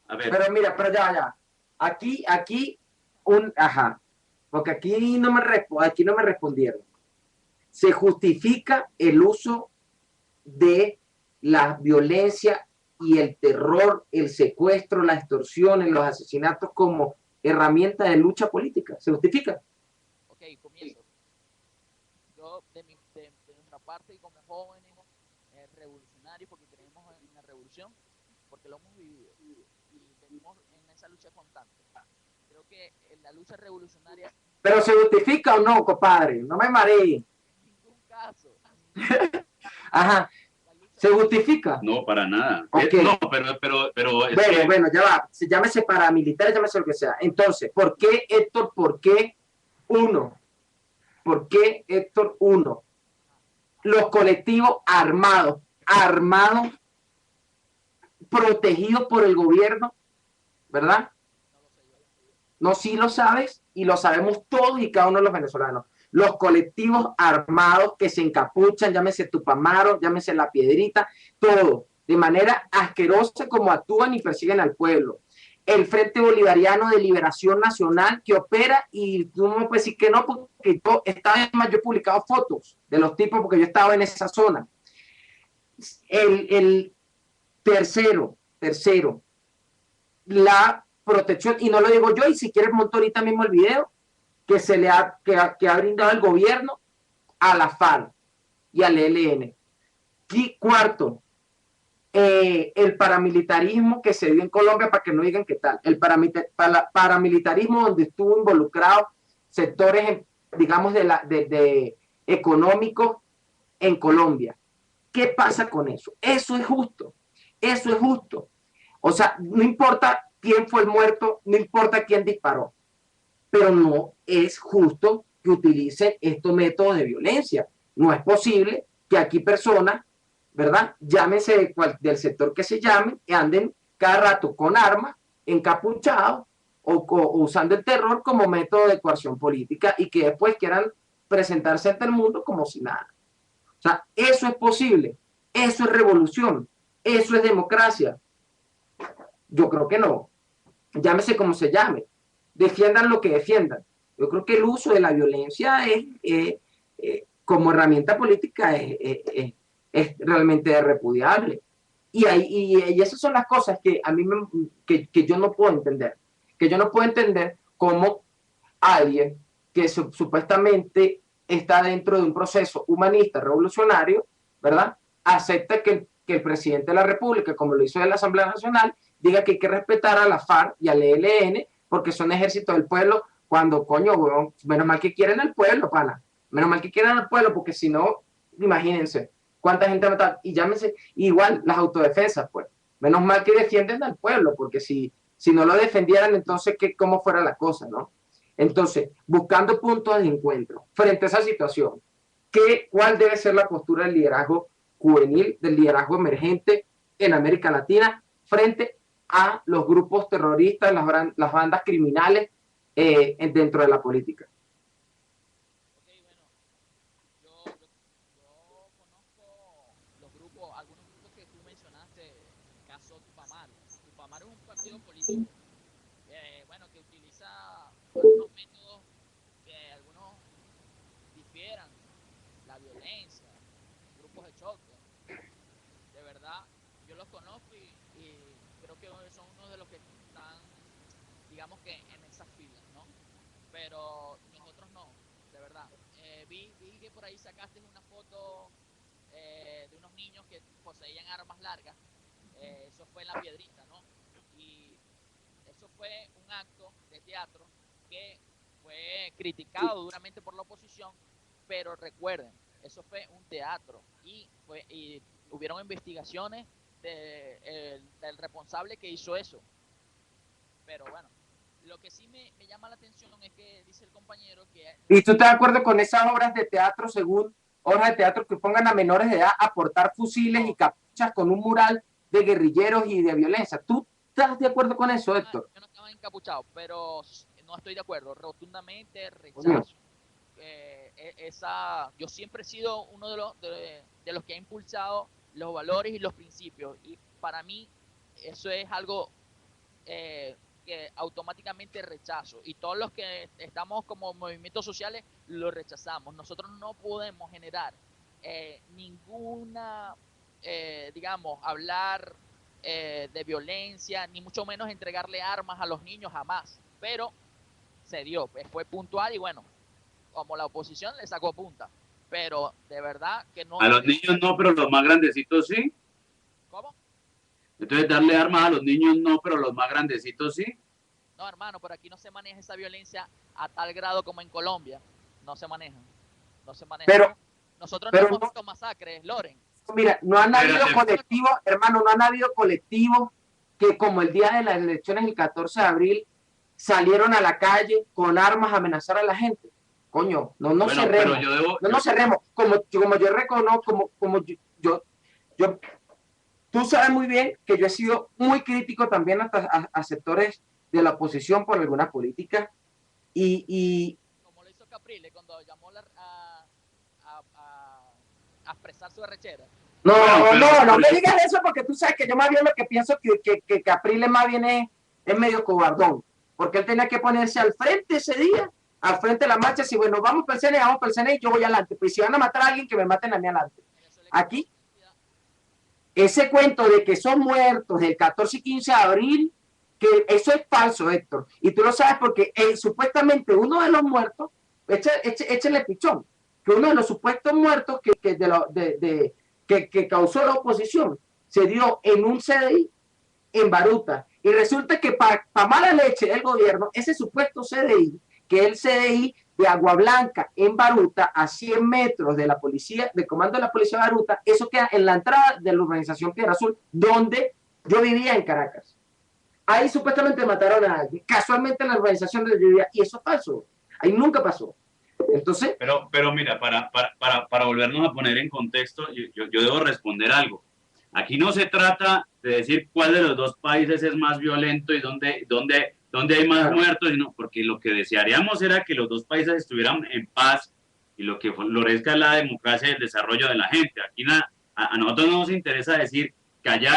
A ver. Pero mira, ya. Aquí, porque aquí no me respondieron. Se justifica el uso de la violencia y el terror, el secuestro, la extorsión, los asesinatos como herramienta de lucha política. ¿Se justifica? Ok, comienzo. Yo, de nuestra parte, y como jóvenes revolucionarios, porque creemos en la revolución, porque lo hemos vivido y venimos en esa lucha constante. Creo que la lucha revolucionaria... ¿Pero se justifica o no, compadre? No me mareé. En ningún caso. Ajá. ¿Se justifica? No, para nada. Okay. No, pero bueno, ya va. Llámese paramilitar, llámese lo que sea. Entonces, ¿por qué, Héctor? ¿Por qué uno? Los colectivos armados, protegidos por el gobierno, ¿verdad? No, sí lo sabes y lo sabemos todos y cada uno de los venezolanos. Los colectivos armados que se encapuchan, llámese Tupamaro, llámese La Piedrita, todo, de manera asquerosa como actúan y persiguen al pueblo. El Frente Bolivariano de Liberación Nacional que opera, y tú no me puedes decir que no, porque yo estaba, yo he publicado fotos de los tipos porque yo estaba en esa zona. El tercero, la protección, y no lo digo yo, y si quieres monto ahorita mismo el video, que ha brindado el gobierno a la FARC y al ELN. Y cuarto, el paramilitarismo que se dio en Colombia, para que no digan qué tal, el paramilitarismo donde estuvo involucrado sectores, digamos, de económicos en Colombia. ¿Qué pasa con eso? Eso es justo, eso es justo. O sea, no importa quién fue el muerto, no importa quién disparó, pero no es justo que utilicen estos métodos de violencia. No es posible que aquí personas, ¿verdad? Llámese del sector que se llame, anden cada rato con armas, encapuchados o usando el terror como método de coerción política y que después quieran presentarse ante el mundo como si nada. O sea, eso es posible, eso es revolución, eso es democracia. Yo creo que no. Llámese como se llame. Defiendan lo que defiendan. Yo creo que el uso de la violencia como herramienta política es realmente repudiable. Y esas son las cosas que a mí que yo no puedo entender. Que yo no puedo entender cómo alguien que supuestamente está dentro de un proceso humanista revolucionario, ¿verdad? Acepta que el presidente de la República, como lo hizo en la Asamblea Nacional, diga que hay que respetar a la FARC y al ELN porque son ejércitos del pueblo, cuando, coño, weón, menos mal que quieren al pueblo, pana. Menos mal que quieren al pueblo, porque si no, imagínense cuánta gente ha matado. Y llámense, igual, las autodefensas, pues. Menos mal que defienden al pueblo, porque si no lo defendieran, entonces, ¿cómo fuera la cosa, no? Entonces, buscando puntos de encuentro frente a esa situación, ¿cuál debe ser la postura del liderazgo juvenil, del liderazgo emergente en América Latina frente a los grupos terroristas, las bandas criminales dentro de la política? Ok, bueno, yo conozco los grupos, algunos grupos que tú mencionaste, caso Tupamaro. Tupamaro es un partido político, bueno, que utiliza algunos métodos que algunos difieran, la violencia, grupos de choque. De verdad, yo los conozco y creo que son uno de los que están, digamos que en esas filas, ¿no? Pero nosotros no, de verdad. Vi que por ahí sacaste una foto de unos niños que poseían armas largas. Eso fue en La Piedrita, ¿no? Y eso fue un acto de teatro que fue criticado duramente por la oposición, pero recuerden, eso fue un teatro y hubieron investigaciones del responsable que hizo eso. Pero bueno, lo que sí me llama la atención es que dice el compañero que... ¿Y tú estás de acuerdo con esas obras de teatro, según obras de teatro que pongan a menores de edad a portar fusiles y capuchas con un mural de guerrilleros y de violencia? ¿Tú estás de acuerdo con eso, Héctor? Yo no estaba encapuchado, pero no estoy de acuerdo. Rotundamente rechazo. Yo siempre he sido uno de los que ha impulsado los valores y los principios, y para mí eso es algo que automáticamente rechazo, y todos los que estamos como movimientos sociales lo rechazamos. Nosotros no podemos generar ninguna, digamos, hablar de violencia, ni mucho menos entregarle armas a los niños, jamás, pero se dio, fue puntual y bueno, como la oposición le sacó punta, pero de verdad que no... A los niños no, pero los más grandecitos sí. ¿Cómo? Entonces darle armas a los niños no, pero los más grandecitos sí. No, hermano, por aquí no se maneja esa violencia a tal grado como en Colombia. No se maneja. No se maneja. Pero, nosotros no hemos visto masacres, Loren. Mira, no han habido colectivos, hermano, no han habido colectivos que como el día de las elecciones, el 14 de abril, salieron a la calle con armas a amenazar a la gente. Coño, no cerremos. No cerremos. Como yo reconozco, tú sabes muy bien que yo he sido muy crítico también a sectores de la oposición por algunas políticas y Como lo hizo Capriles cuando llamó a expresar su arrechera. no, Bueno, no me digas eso porque tú sabes que yo más bien lo que pienso que Capriles más bien es medio cobardón, porque él tenía que ponerse al frente ese día, al frente de la marcha, si bueno, vamos para el CNE y yo voy adelante, pues si van a matar a alguien que me maten a mí adelante. Aquí, ese cuento de que son muertos el 14 y 15 de abril, que eso es falso, Héctor, y tú lo sabes porque supuestamente uno de los muertos, échale pichón, que uno de los supuestos muertos que causó la oposición se dio en un CDI en Baruta. Y resulta que para mala leche del gobierno, ese supuesto CDI, que es el CDI de Agua Blanca en Baruta, a 100 metros de la policía, del comando de la policía de Baruta, eso queda en la entrada de la urbanización Piedra Azul, donde yo vivía en Caracas. Ahí supuestamente mataron a alguien, casualmente en la urbanización donde yo vivía, y eso es falso. Ahí nunca pasó. Entonces, pero mira, para volvernos a poner en contexto, yo debo responder algo. Aquí no se trata de decir cuál de los dos países es más violento y dónde hay más muertos, sino porque lo que desearíamos era que los dos países estuvieran en paz y lo que florezca es la democracia y el desarrollo de la gente. Aquí a nosotros no nos interesa decir que allá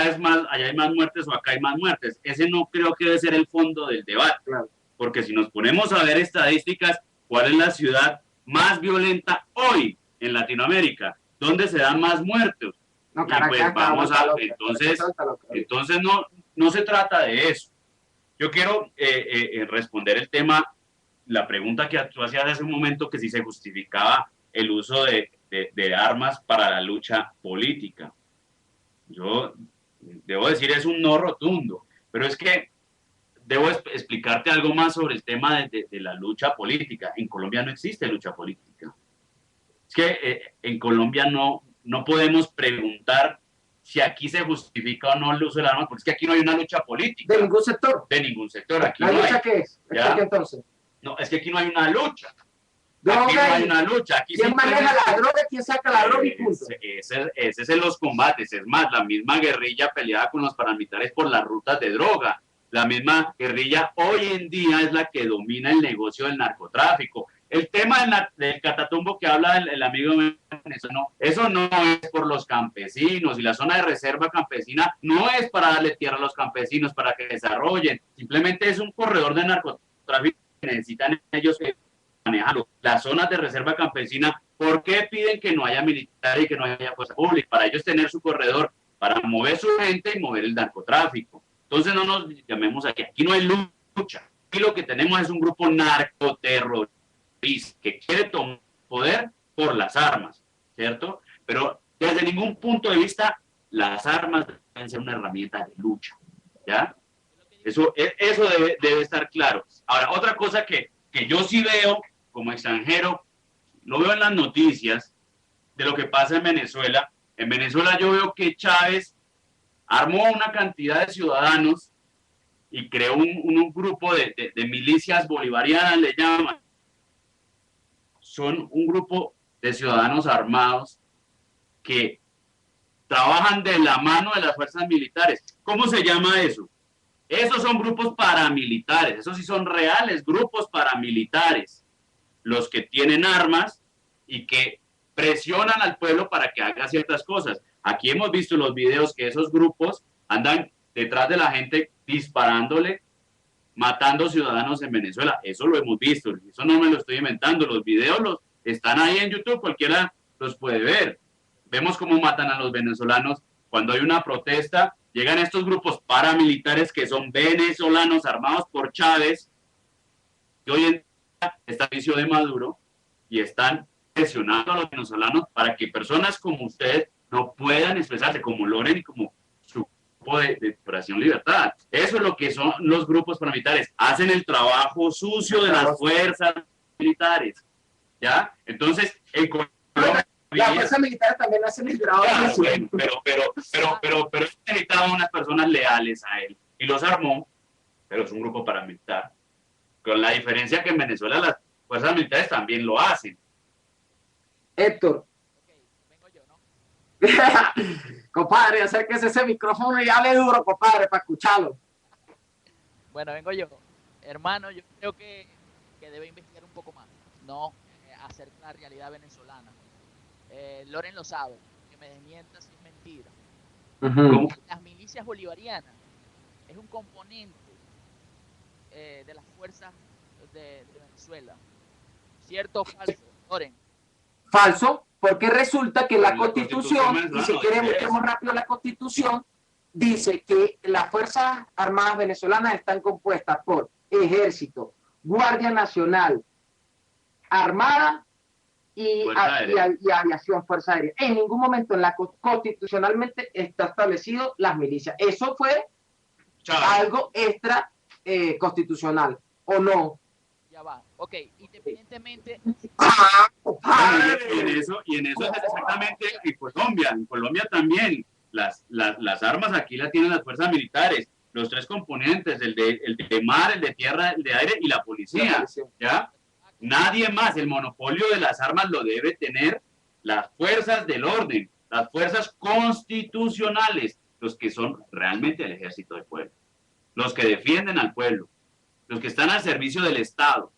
hay más muertes o acá hay más muertes. Ese no creo que debe ser el fondo del debate. claro. Porque si nos ponemos a ver estadísticas, ¿cuál es la ciudad más violenta hoy en Latinoamérica? ¿Dónde se dan más muertos? No, Y Caracas, pues vamos a, entonces no se trata de eso. Yo quiero responder el tema, la pregunta que tú hacías hace un momento, que si se justificaba el uso de armas para la lucha política. Yo debo decir es un no rotundo, pero es que debo explicarte algo más sobre el tema de la lucha política. En Colombia no existe lucha política. Es que en Colombia no podemos preguntar si aquí se justifica o no el uso del arma, porque es que aquí no hay una lucha política. De ningún sector. De ningún sector. Aquí ¿La no lucha hay. qué es? ¿Ya? ¿Qué entonces? No, es que aquí no hay una lucha. Droga Aquí no hay y- una lucha. Aquí ¿Quién maneja la droga? ¿Quién saca la droga y punto? Ese es en los combates. Es más, la misma guerrilla peleada con los paramilitares por las rutas de droga. La misma guerrilla hoy en día es la que domina el negocio del narcotráfico. El tema del Catatumbo que habla el amigo venezolano, eso no es por los campesinos, y la zona de reserva campesina no es para darle tierra a los campesinos para que desarrollen, simplemente es un corredor de narcotráfico que necesitan ellos manejarlo. Las zonas de reserva campesina, ¿por qué piden que no haya militares y que no haya fuerza pública? Para ellos tener su corredor, para mover su gente y mover el narcotráfico. Entonces no nos llamemos aquí no hay lucha, aquí lo que tenemos es un grupo narcoterrorista que quiere tomar poder por las armas, ¿cierto? Pero desde ningún punto de vista las armas deben ser una herramienta de lucha, ¿ya? Eso debe estar claro. Ahora, otra cosa que yo sí veo como extranjero, lo veo en las noticias de lo que pasa en Venezuela. En Venezuela yo veo que Chávez armó una cantidad de ciudadanos y creó un grupo de milicias bolivarianas, le llaman. Son un grupo de ciudadanos armados que trabajan de la mano de las fuerzas militares. ¿Cómo se llama eso? Esos son grupos paramilitares, esos sí son reales grupos paramilitares, los que tienen armas y que presionan al pueblo para que haga ciertas cosas. Aquí hemos visto los videos que esos grupos andan detrás de la gente disparándole, matando ciudadanos en Venezuela. Eso lo hemos visto, eso no me lo estoy inventando. Los videos están ahí en YouTube, cualquiera los puede ver. Vemos cómo matan a los venezolanos cuando hay una protesta. Llegan estos grupos paramilitares que son venezolanos armados por Chávez, que hoy en día está en juicio de Maduro, y están presionando a los venezolanos para que personas como usted no puedan expresarse, como Loren y como su grupo de Operación Libertad. Eso es lo que son los grupos paramilitares. Hacen el trabajo sucio de las fuerzas militares, ¿ya? Entonces, en Colombia... Las fuerzas militares también hacen el trabajo. Claro, bueno, pero necesitaba unas personas leales a él y los armó, pero es un grupo paramilitar. Con la diferencia que en Venezuela las fuerzas militares también lo hacen. Héctor. Ok, vengo yo, ¿no? Compadre, acérquese ese micrófono y hable duro, compadre, para escucharlo. Bueno, vengo yo. Hermano, yo creo que debe investigar un poco más, no acerca de la realidad venezolana. Loren lo sabe, que me desmienta si es mentira. Las milicias bolivarianas es un componente de las fuerzas de Venezuela. ¿Cierto o falso, Loren? Falso, porque resulta que la Constitución, y si queremos busquemos rápido la Constitución, dice que las Fuerzas Armadas venezolanas están compuestas por Ejército, Guardia Nacional, Armada y Aviación, Fuerza Aérea. En ningún momento constitucionalmente está establecido las milicias. Eso fue algo extra constitucional, ¿o no? Ya va, ok, independientemente. Y en eso es exactamente en Colombia también. Las armas aquí las tienen las fuerzas militares, los tres componentes, el de mar, el de tierra, el de aire y la policía, ¿ya? Nadie más, el monopolio de las armas lo debe tener las fuerzas del orden, las fuerzas constitucionales, los que son realmente el ejército del pueblo, los que defienden al pueblo, los que están al servicio del Estado.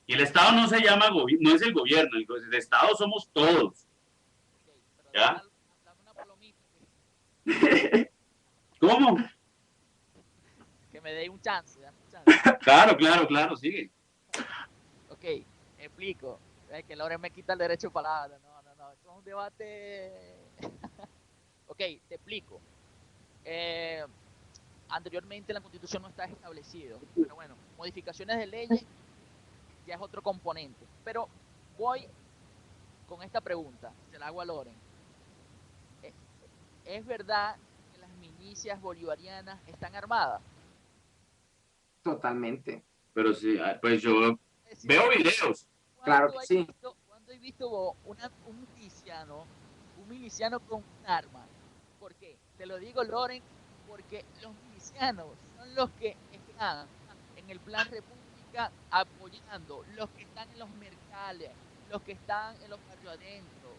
Y el Estado no se llama, no es el gobierno, el Estado somos todos. ¿Ya? ¿Cómo? Que me dé un chance. Claro, sigue. Ok, explico. Es que Loren me quita el derecho de palabra. No, esto es un debate. Ok, te explico. Anteriormente la Constitución no está establecido, pero bueno, modificaciones de leyes ya es otro componente. Pero voy con esta pregunta, se la hago a Loren. ¿Es verdad que las milicias bolivarianas están armadas? Totalmente. Pero sí, pues yo veo videos. Claro que sí. ¿Cuándo he visto vos un miliciano con un arma? ¿Por qué? Te lo digo, Loren, porque los milicianos son los que están en el Plan República apoyando, los que están en los mercados, los que están en los barrios adentro,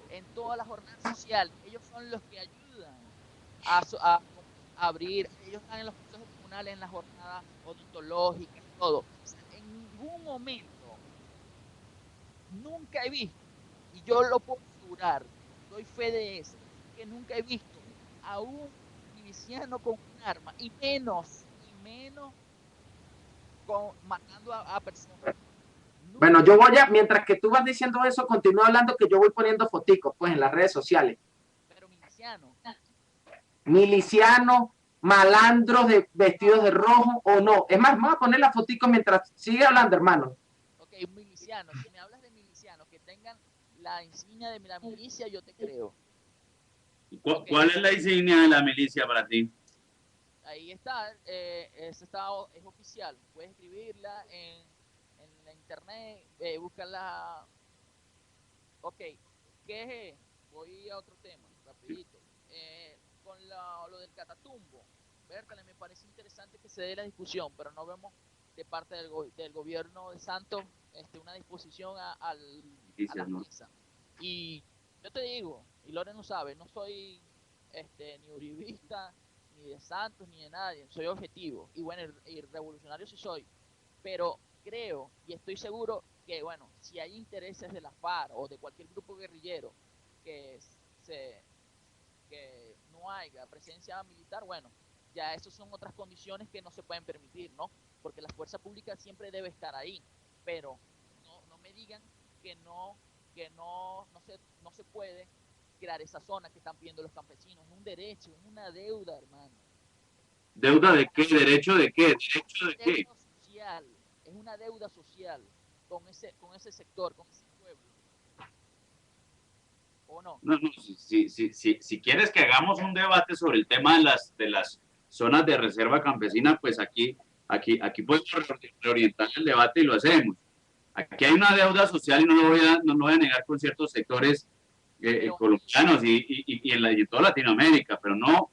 en todas las jornadas sociales. Ellos son los que ayudan a abrir, ellos están en los consejos comunales, en las jornadas odontológicas, todo. O sea, en ningún momento, nunca he visto, y yo lo puedo asegurar, doy fe de eso, que nunca he visto a un miliciano con un arma, y menos matando a personas. Bueno, yo voy a, mientras que tú vas diciendo eso, continúa hablando que yo voy poniendo foticos, pues, en las redes sociales. Pero miliciano, malandros vestidos de rojo o no. Es más, vamos a poner la fotico mientras sigue hablando, hermano. Ok, milicianos, si me hablas de milicianos que tengan la insignia de la milicia, yo te creo. ¿Cuál es la insignia de la milicia para ti? Ahí está, es oficial. Puedes escribirla en la internet, búscala. Ok, ¿qué es? Voy a otro tema, rapidito. Con lo del Catatumbo, Bertale, me parece interesante que se dé la discusión, pero no vemos de parte del gobierno de Santos una disposición a la mesa. Y yo te digo, y Loren lo sabe, no soy ni uribista, ni de Santos, ni de nadie, soy objetivo, y bueno, y revolucionario sí soy, pero creo y estoy seguro que, bueno, si hay intereses de la FARC o de cualquier grupo guerrillero que no haya presencia militar, bueno, ya esas son otras condiciones que no se pueden permitir, ¿no? Porque la fuerza pública siempre debe estar ahí, pero no me digan que no se puede crear esa zona que están pidiendo los campesinos. Es un derecho, es una deuda, hermano. ¿Deuda de qué? ¿Derecho de qué? ¿Derecho de qué? Social, es una deuda social con ese sector, con ese pueblo. ¿O no? No, si quieres que hagamos un debate sobre el tema de las zonas de reserva campesina, pues aquí podemos reorientar el debate y lo hacemos. Aquí hay una deuda social y no lo voy a negar con ciertos sectores colombianos y en toda Latinoamérica, pero no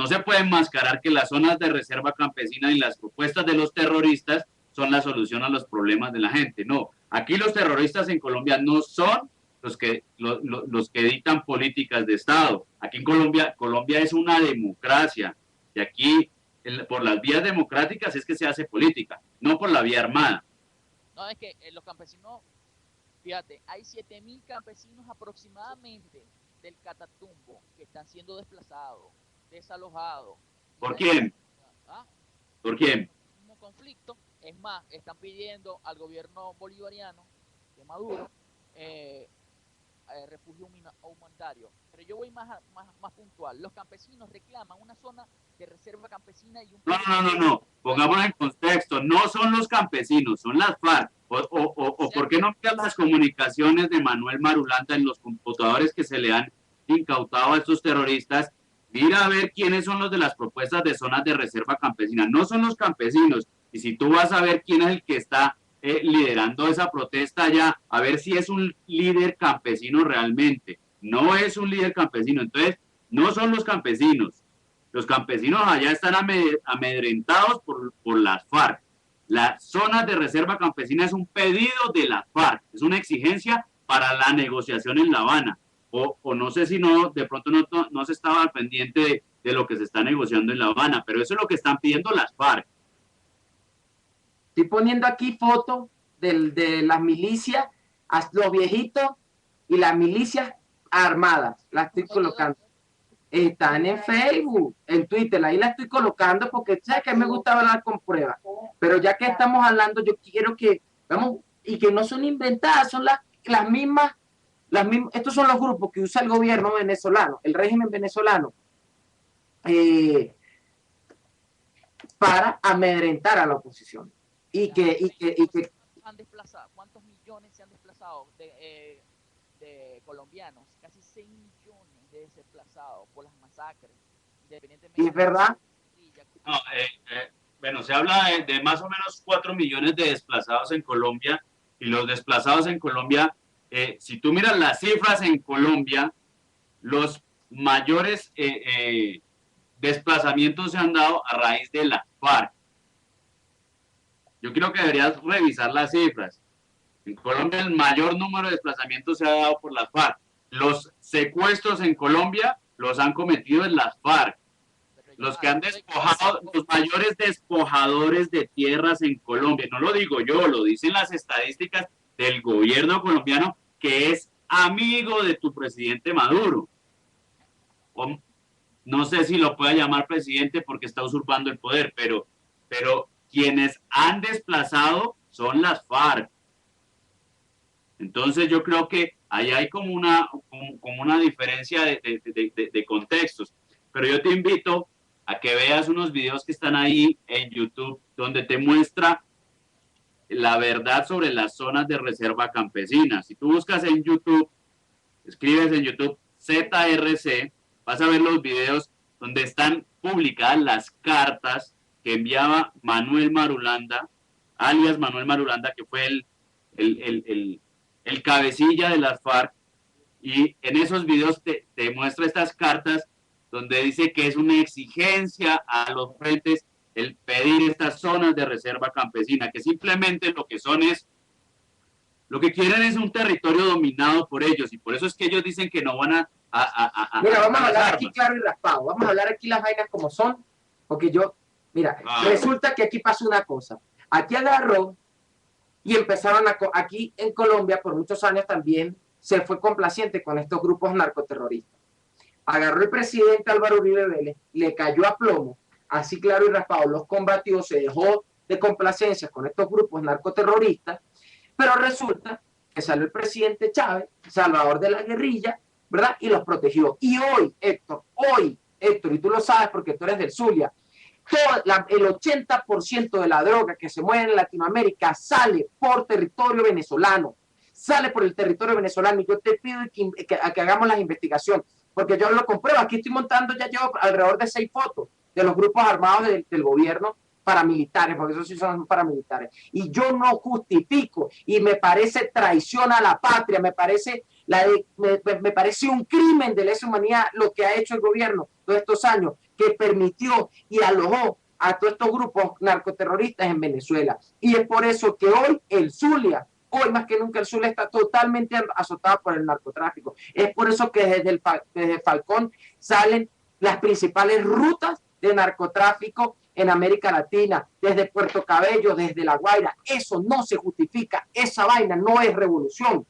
se puede enmascarar que las zonas de reserva campesina y las propuestas de los terroristas son la solución a los problemas de la gente. No, aquí los terroristas en Colombia no son los que dictan políticas de Estado. Aquí en Colombia es una democracia y aquí por las vías democráticas es que se hace política. no por la vía armada. No, es que los campesinos, fíjate, hay 7.000 campesinos aproximadamente del Catatumbo que están siendo desplazados, desalojados. ¿Por quién? ¿Ah? ¿Por quién? Un conflicto. Es más, están pidiendo al gobierno bolivariano de Maduro refugio humanitario. Pero yo voy más puntual. Los campesinos reclaman una zona de reserva campesina y un... No. Pongámoslo en contexto. No son los campesinos, son las FARC. O ¿por qué no miran las comunicaciones de Manuel Marulanda en los computadores que se le han incautado a estos terroristas? Mira a ver quiénes son los de las propuestas de zonas de reserva campesina. No son los campesinos. Y si tú vas a ver quién es el que está liderando esa protesta allá, a ver si es un líder campesino realmente. No es un líder campesino. Entonces, no son los campesinos. Los campesinos allá están amedrentados por las FARC. Las zonas de reserva campesina es un pedido de las FARC. Es una exigencia para la negociación en La Habana. O no sé si de pronto no se estaba al pendiente de lo que se está negociando en La Habana, pero eso es lo que están pidiendo las FARC. Estoy poniendo aquí fotos de las milicias, los viejitos y las milicias armadas. Las estoy colocando. Están en Facebook, en Twitter, ahí la estoy colocando porque sabes que me gusta hablar con pruebas. Pero ya que estamos hablando, yo quiero que vamos, y que no son inventadas, son las mismas. Estos son los grupos que usa el gobierno venezolano, el régimen venezolano, para amedrentar a la oposición. ¿Cuántos millones se han desplazado de colombianos? Casi 6 millones de desplazados por las masacres. ¿Y es verdad? No, bueno, se habla de más o menos 4 millones de desplazados en Colombia, y los desplazados en Colombia, si tú miras las cifras en Colombia, los mayores desplazamientos se han dado a raíz de la FARC. Yo creo que deberías revisar las cifras. En Colombia el mayor número de desplazamientos se ha dado por las FARC. Los secuestros en Colombia los han cometido en las FARC. Los que han despojado, los mayores despojadores de tierras en Colombia, no lo digo yo, lo dicen las estadísticas del gobierno colombiano, que es amigo de tu presidente Maduro. O, no sé si lo pueda llamar presidente porque está usurpando el poder, pero quienes han desplazado son las FARC. Entonces yo creo que ahí hay como una diferencia de contextos. Pero yo te invito a que veas unos videos que están ahí en YouTube, donde te muestra la verdad sobre las zonas de reserva campesina. Si tú buscas en YouTube, escribes en YouTube ZRC, vas a ver los videos donde están publicadas las cartas que enviaba Manuel Marulanda, alias Manuel Marulanda, que fue el cabecilla de las FARC, y en esos videos te muestra estas cartas donde dice que es una exigencia a los frentes el pedir estas zonas de reserva campesina, que simplemente lo que quieren es un territorio dominado por ellos, y por eso es que ellos dicen que no van a mira, vamos a hablar aquí claro y raspado, vamos a hablar aquí las vainas como son, porque resulta que aquí pasó una cosa, aquí agarró y empezaron aquí en Colombia por muchos años también se fue complaciente con estos grupos narcoterroristas. Agarró el presidente Álvaro Uribe Vélez, le cayó a plomo, así claro y raspado, los combatió, se dejó de complacencias con estos grupos narcoterroristas, pero resulta que salió el presidente Chávez, salvador de la guerrilla, ¿verdad? Y los protegió. Y hoy, Héctor, y tú lo sabes porque tú eres del Zulia, el 80% de la droga que se mueve en Latinoamérica sale por territorio venezolano, sale por el territorio venezolano, y yo te pido que hagamos las investigaciones, porque yo lo compruebo. Aquí estoy montando, ya llevo alrededor de 6 fotos de los grupos armados del gobierno paramilitares, porque esos sí son paramilitares, y yo no justifico, y me parece traición a la patria, me parece un crimen de lesa humanidad lo que ha hecho el gobierno todos estos años, que permitió y alojó a todos estos grupos narcoterroristas en Venezuela. Y es por eso que hoy el Zulia, hoy más que nunca el Zulia está totalmente azotado por el narcotráfico. Es por eso que desde Falcón salen las principales rutas de narcotráfico en América Latina, desde Puerto Cabello, desde La Guaira. Eso no se justifica, esa vaina no es revolución,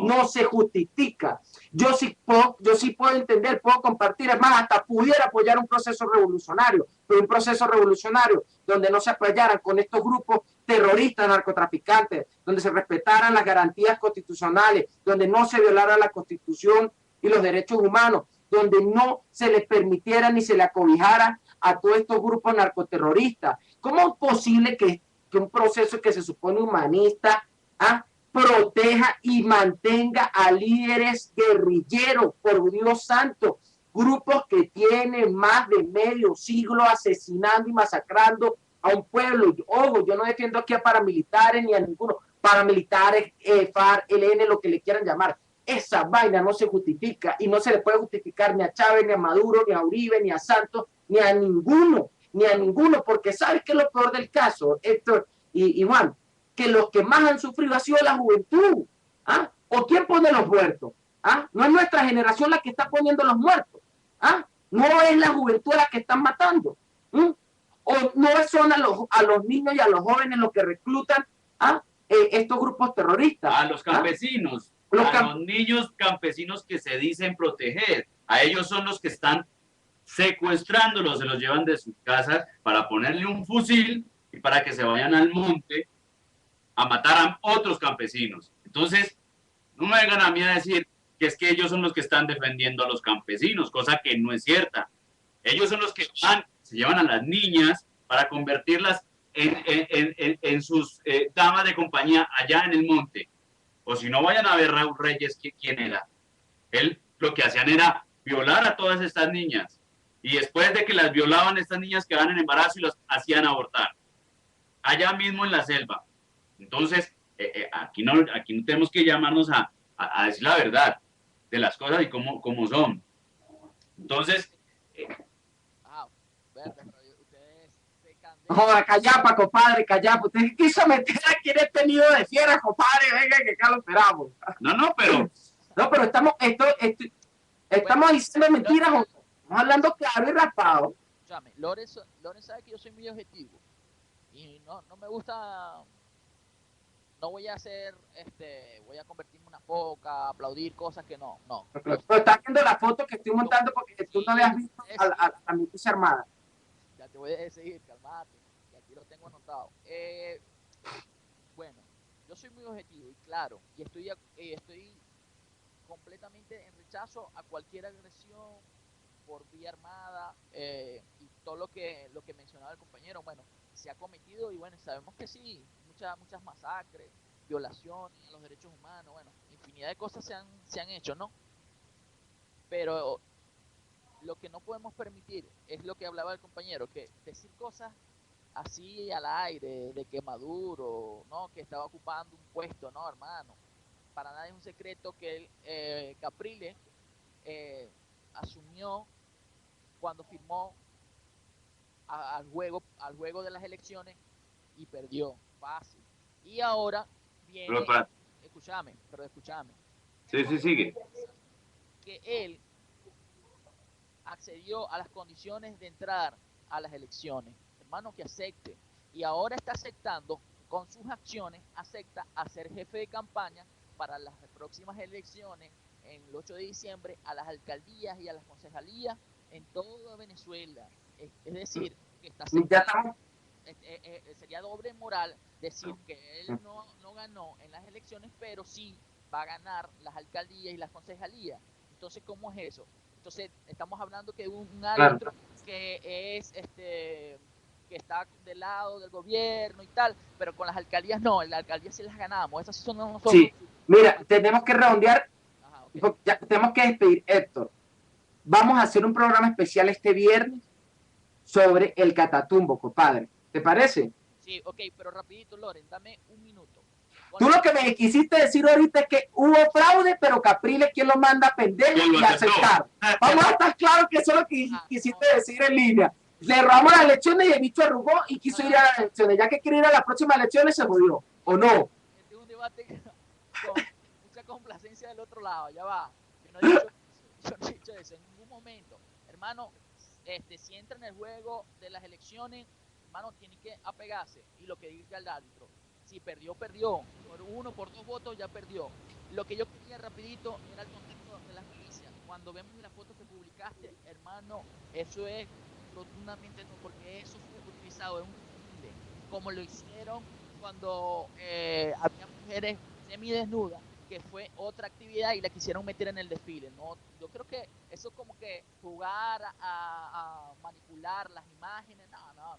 no se justifica. Yo sí puedo entender, puedo compartir, es más, hasta pudiera apoyar un proceso revolucionario, pero un proceso revolucionario donde no se apoyaran con estos grupos terroristas, narcotraficantes, donde se respetaran las garantías constitucionales, donde no se violara la Constitución y los derechos humanos, donde no se les permitiera ni se le acobijara a todos estos grupos narcoterroristas. ¿Cómo es posible que un proceso que se supone humanista proteja y mantenga a líderes guerrilleros, por Dios santo, grupos que tienen más de medio siglo asesinando y masacrando a un pueblo? Ojo, yo no defiendo aquí a paramilitares ni a ninguno, paramilitares, FARC, ELN, lo que le quieran llamar. Esa vaina no se justifica y no se le puede justificar ni a Chávez, ni a Maduro, ni a Uribe, ni a Santos, ni a ninguno, porque ¿sabes qué es lo peor del caso, Héctor y Juan? Que los que más han sufrido ha sido la juventud. ¿O quién pone los muertos? No es nuestra generación la que está poniendo los muertos. No es la juventud la que están matando. O no son a los niños y a los jóvenes los que reclutan estos grupos terroristas. A los campesinos, los niños campesinos que se dicen proteger. A ellos son los que están secuestrándolos, se los llevan de sus casas para ponerle un fusil y para que se vayan al monte a matar a otros campesinos. Entonces, no me vengan a mí a decir que es que ellos son los que están defendiendo a los campesinos, cosa que no es cierta. Ellos son los que se llevan a las niñas para convertirlas en sus damas de compañía allá en el monte. O si no, vayan a ver Raúl Reyes, ¿quién era? Él lo que hacían era violar a todas estas niñas. Y después de que las violaban, estas niñas quedaban en embarazo y las hacían abortar. Allá mismo en la selva. Entonces, aquí no tenemos que llamarnos a decir la verdad de las cosas y cómo son. Entonces... Joder, callapa, compadre, callapa. Usted quiso meter aquí en este nido de fiera, compadre. Venga, que acá lo esperamos. No, pero estamos diciendo mentiras, estamos hablando claro y raspado. Escúchame, Loren sabe que yo soy muy objetivo. Y no me gusta... No voy a hacer, voy a convertirme en una foca, aplaudir cosas que no. Pero estás viendo la foto que estoy montando porque tú no habías visto a la milicia armada. Ya te voy a decir, calmate, que aquí lo tengo anotado. Bueno, yo soy muy objetivo y claro, y estoy completamente en rechazo a cualquier agresión por vía armada y todo lo que mencionaba el compañero. Bueno, se ha cometido y bueno, sabemos que sí, muchas masacres, violaciones a los derechos humanos, bueno, infinidad de cosas se han hecho, ¿no? Pero lo que no podemos permitir es lo que hablaba el compañero, que decir cosas así al aire, de que Maduro, ¿no? Que estaba ocupando un puesto, no, hermano. Para nadie es un secreto que Capriles asumió cuando firmó al juego de las elecciones y perdió fácil. Y ahora viene, escúchame. Sí, sigue. Que él accedió a las condiciones de entrar a las elecciones, hermano, que acepte. Y ahora está aceptando, con sus acciones, acepta a ser jefe de campaña para las próximas elecciones en el 8 de diciembre a las alcaldías y a las concejalías en toda Venezuela. Es decir, que está aceptando, sería doble moral decir que él no ganó en las elecciones, pero sí va a ganar las alcaldías y las concejalías. Entonces, ¿cómo es eso? Entonces, estamos hablando que un árbitro que es que está del lado del gobierno y tal, pero con las alcaldías no, en las alcaldías sí las ganamos. Esas sí son nosotros. Sí, mira, tenemos que redondear, ya tenemos que despedir, Héctor. Vamos a hacer un programa especial este viernes sobre el Catatumbo, compadre. ¿Te parece? Sí, ok, pero rapidito, Loren, dame un minuto. Tú lo que me quisiste decir ahorita es que hubo fraude, pero Capriles quien lo manda a pendejo y aceptar. Vamos a estar claros que eso es lo que quisiste decir en línea. Le robamos las elecciones y el bicho arrugó y quiso ir a las elecciones. Ya que quiere ir a las próximas elecciones, se jodió. ¿O no? Este es un debate con mucha complacencia del otro lado. Ya va. Yo no he dicho eso en ningún momento. Hermano, si entra en el juego de las elecciones, hermano, tiene que apegarse y lo que diga el árbitro. Si perdió, perdió. Por 1, por 2 votos ya perdió. Lo que yo quería rapidito era el contexto de las milicias. Cuando vemos las fotos que publicaste, hermano, eso es rotundamente no, porque eso fue utilizado en un desfile, como lo hicieron cuando había mujeres semidesnudas, que fue otra actividad y la quisieron meter en el desfile. No, yo creo que eso como que jugar a manipular las imágenes,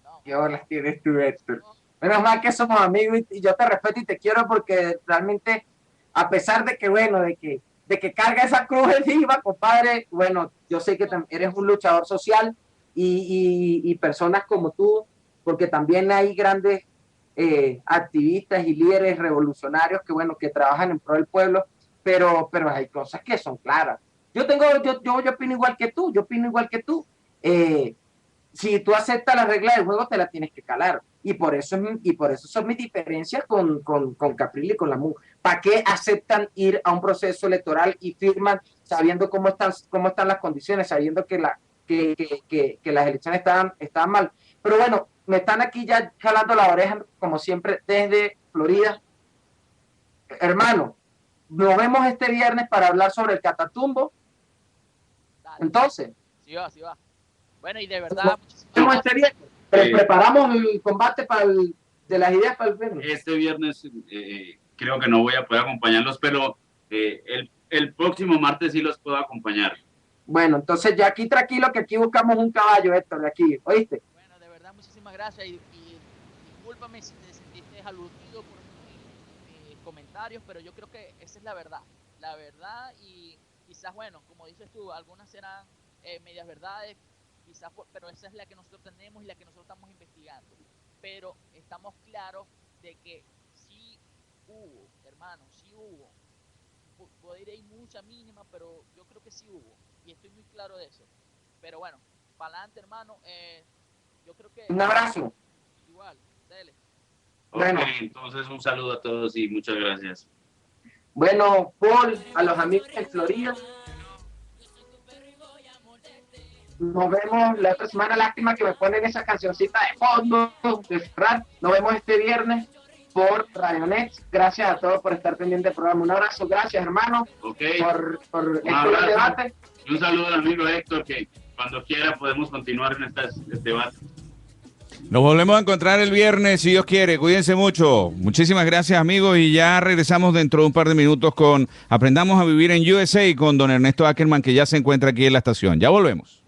no. ¿Qué horas tienes tú, Héctor? Menos mal que somos amigos y yo te respeto y te quiero porque realmente, a pesar de que, bueno, de que carga esa cruz encima, compadre, bueno, yo sé que eres un luchador social y personas como tú, porque también hay grandes activistas y líderes revolucionarios que, bueno, que trabajan en pro del pueblo, pero hay cosas que son claras. Yo opino igual que tú, si tú aceptas la regla del juego, te la tienes que calar. Y por eso son mis diferencias con Caprile y con la MU. ¿Para qué aceptan ir a un proceso electoral y firman sabiendo cómo están las condiciones, sabiendo que las elecciones estaban mal? Pero bueno, me están aquí ya jalando la oreja, como siempre, desde Florida. Hermano, nos vemos este viernes para hablar sobre el Catatumbo. Dale. Entonces. Sí va. Bueno, y de verdad, preparamos el combate de las ideas para el viernes. Este viernes creo que no voy a poder acompañarlos, pero el próximo martes sí los puedo acompañar. Bueno, entonces ya aquí tranquilo que aquí buscamos un caballo, Héctor, de aquí, ¿oíste? Bueno, de verdad, muchísimas gracias y discúlpame si te sentiste aludido por mis comentarios, pero yo creo que esa es la verdad y quizás, bueno, como dices tú, algunas serán medias verdades, quizás, pero esa es la que nosotros tenemos y la que nosotros estamos investigando. Pero estamos claros de que sí hubo, hermano, sí hubo. Podría ir mucha mínima, pero yo creo que sí hubo. Y estoy muy claro de eso. Pero bueno, para adelante, hermano. Yo creo que... Un abrazo. Igual, dale. Bueno, entonces un saludo a todos y muchas gracias. Bueno, Paul, a los amigos en Florida. Nos vemos la otra semana. Lástima que me ponen esa cancioncita de fondo de cerrar. Nos vemos este viernes por Radionet. Gracias a todos por estar pendiente del programa. Un abrazo, gracias, hermano, por este debate. Y un saludo al amigo Héctor, que cuando quiera podemos continuar en este debate. Nos volvemos a encontrar el viernes, si Dios quiere. Cuídense mucho. Muchísimas gracias, amigos. Y ya regresamos dentro de un par de minutos con Aprendamos a Vivir en USA con don Ernesto Ackerman, que ya se encuentra aquí en la estación. Ya volvemos.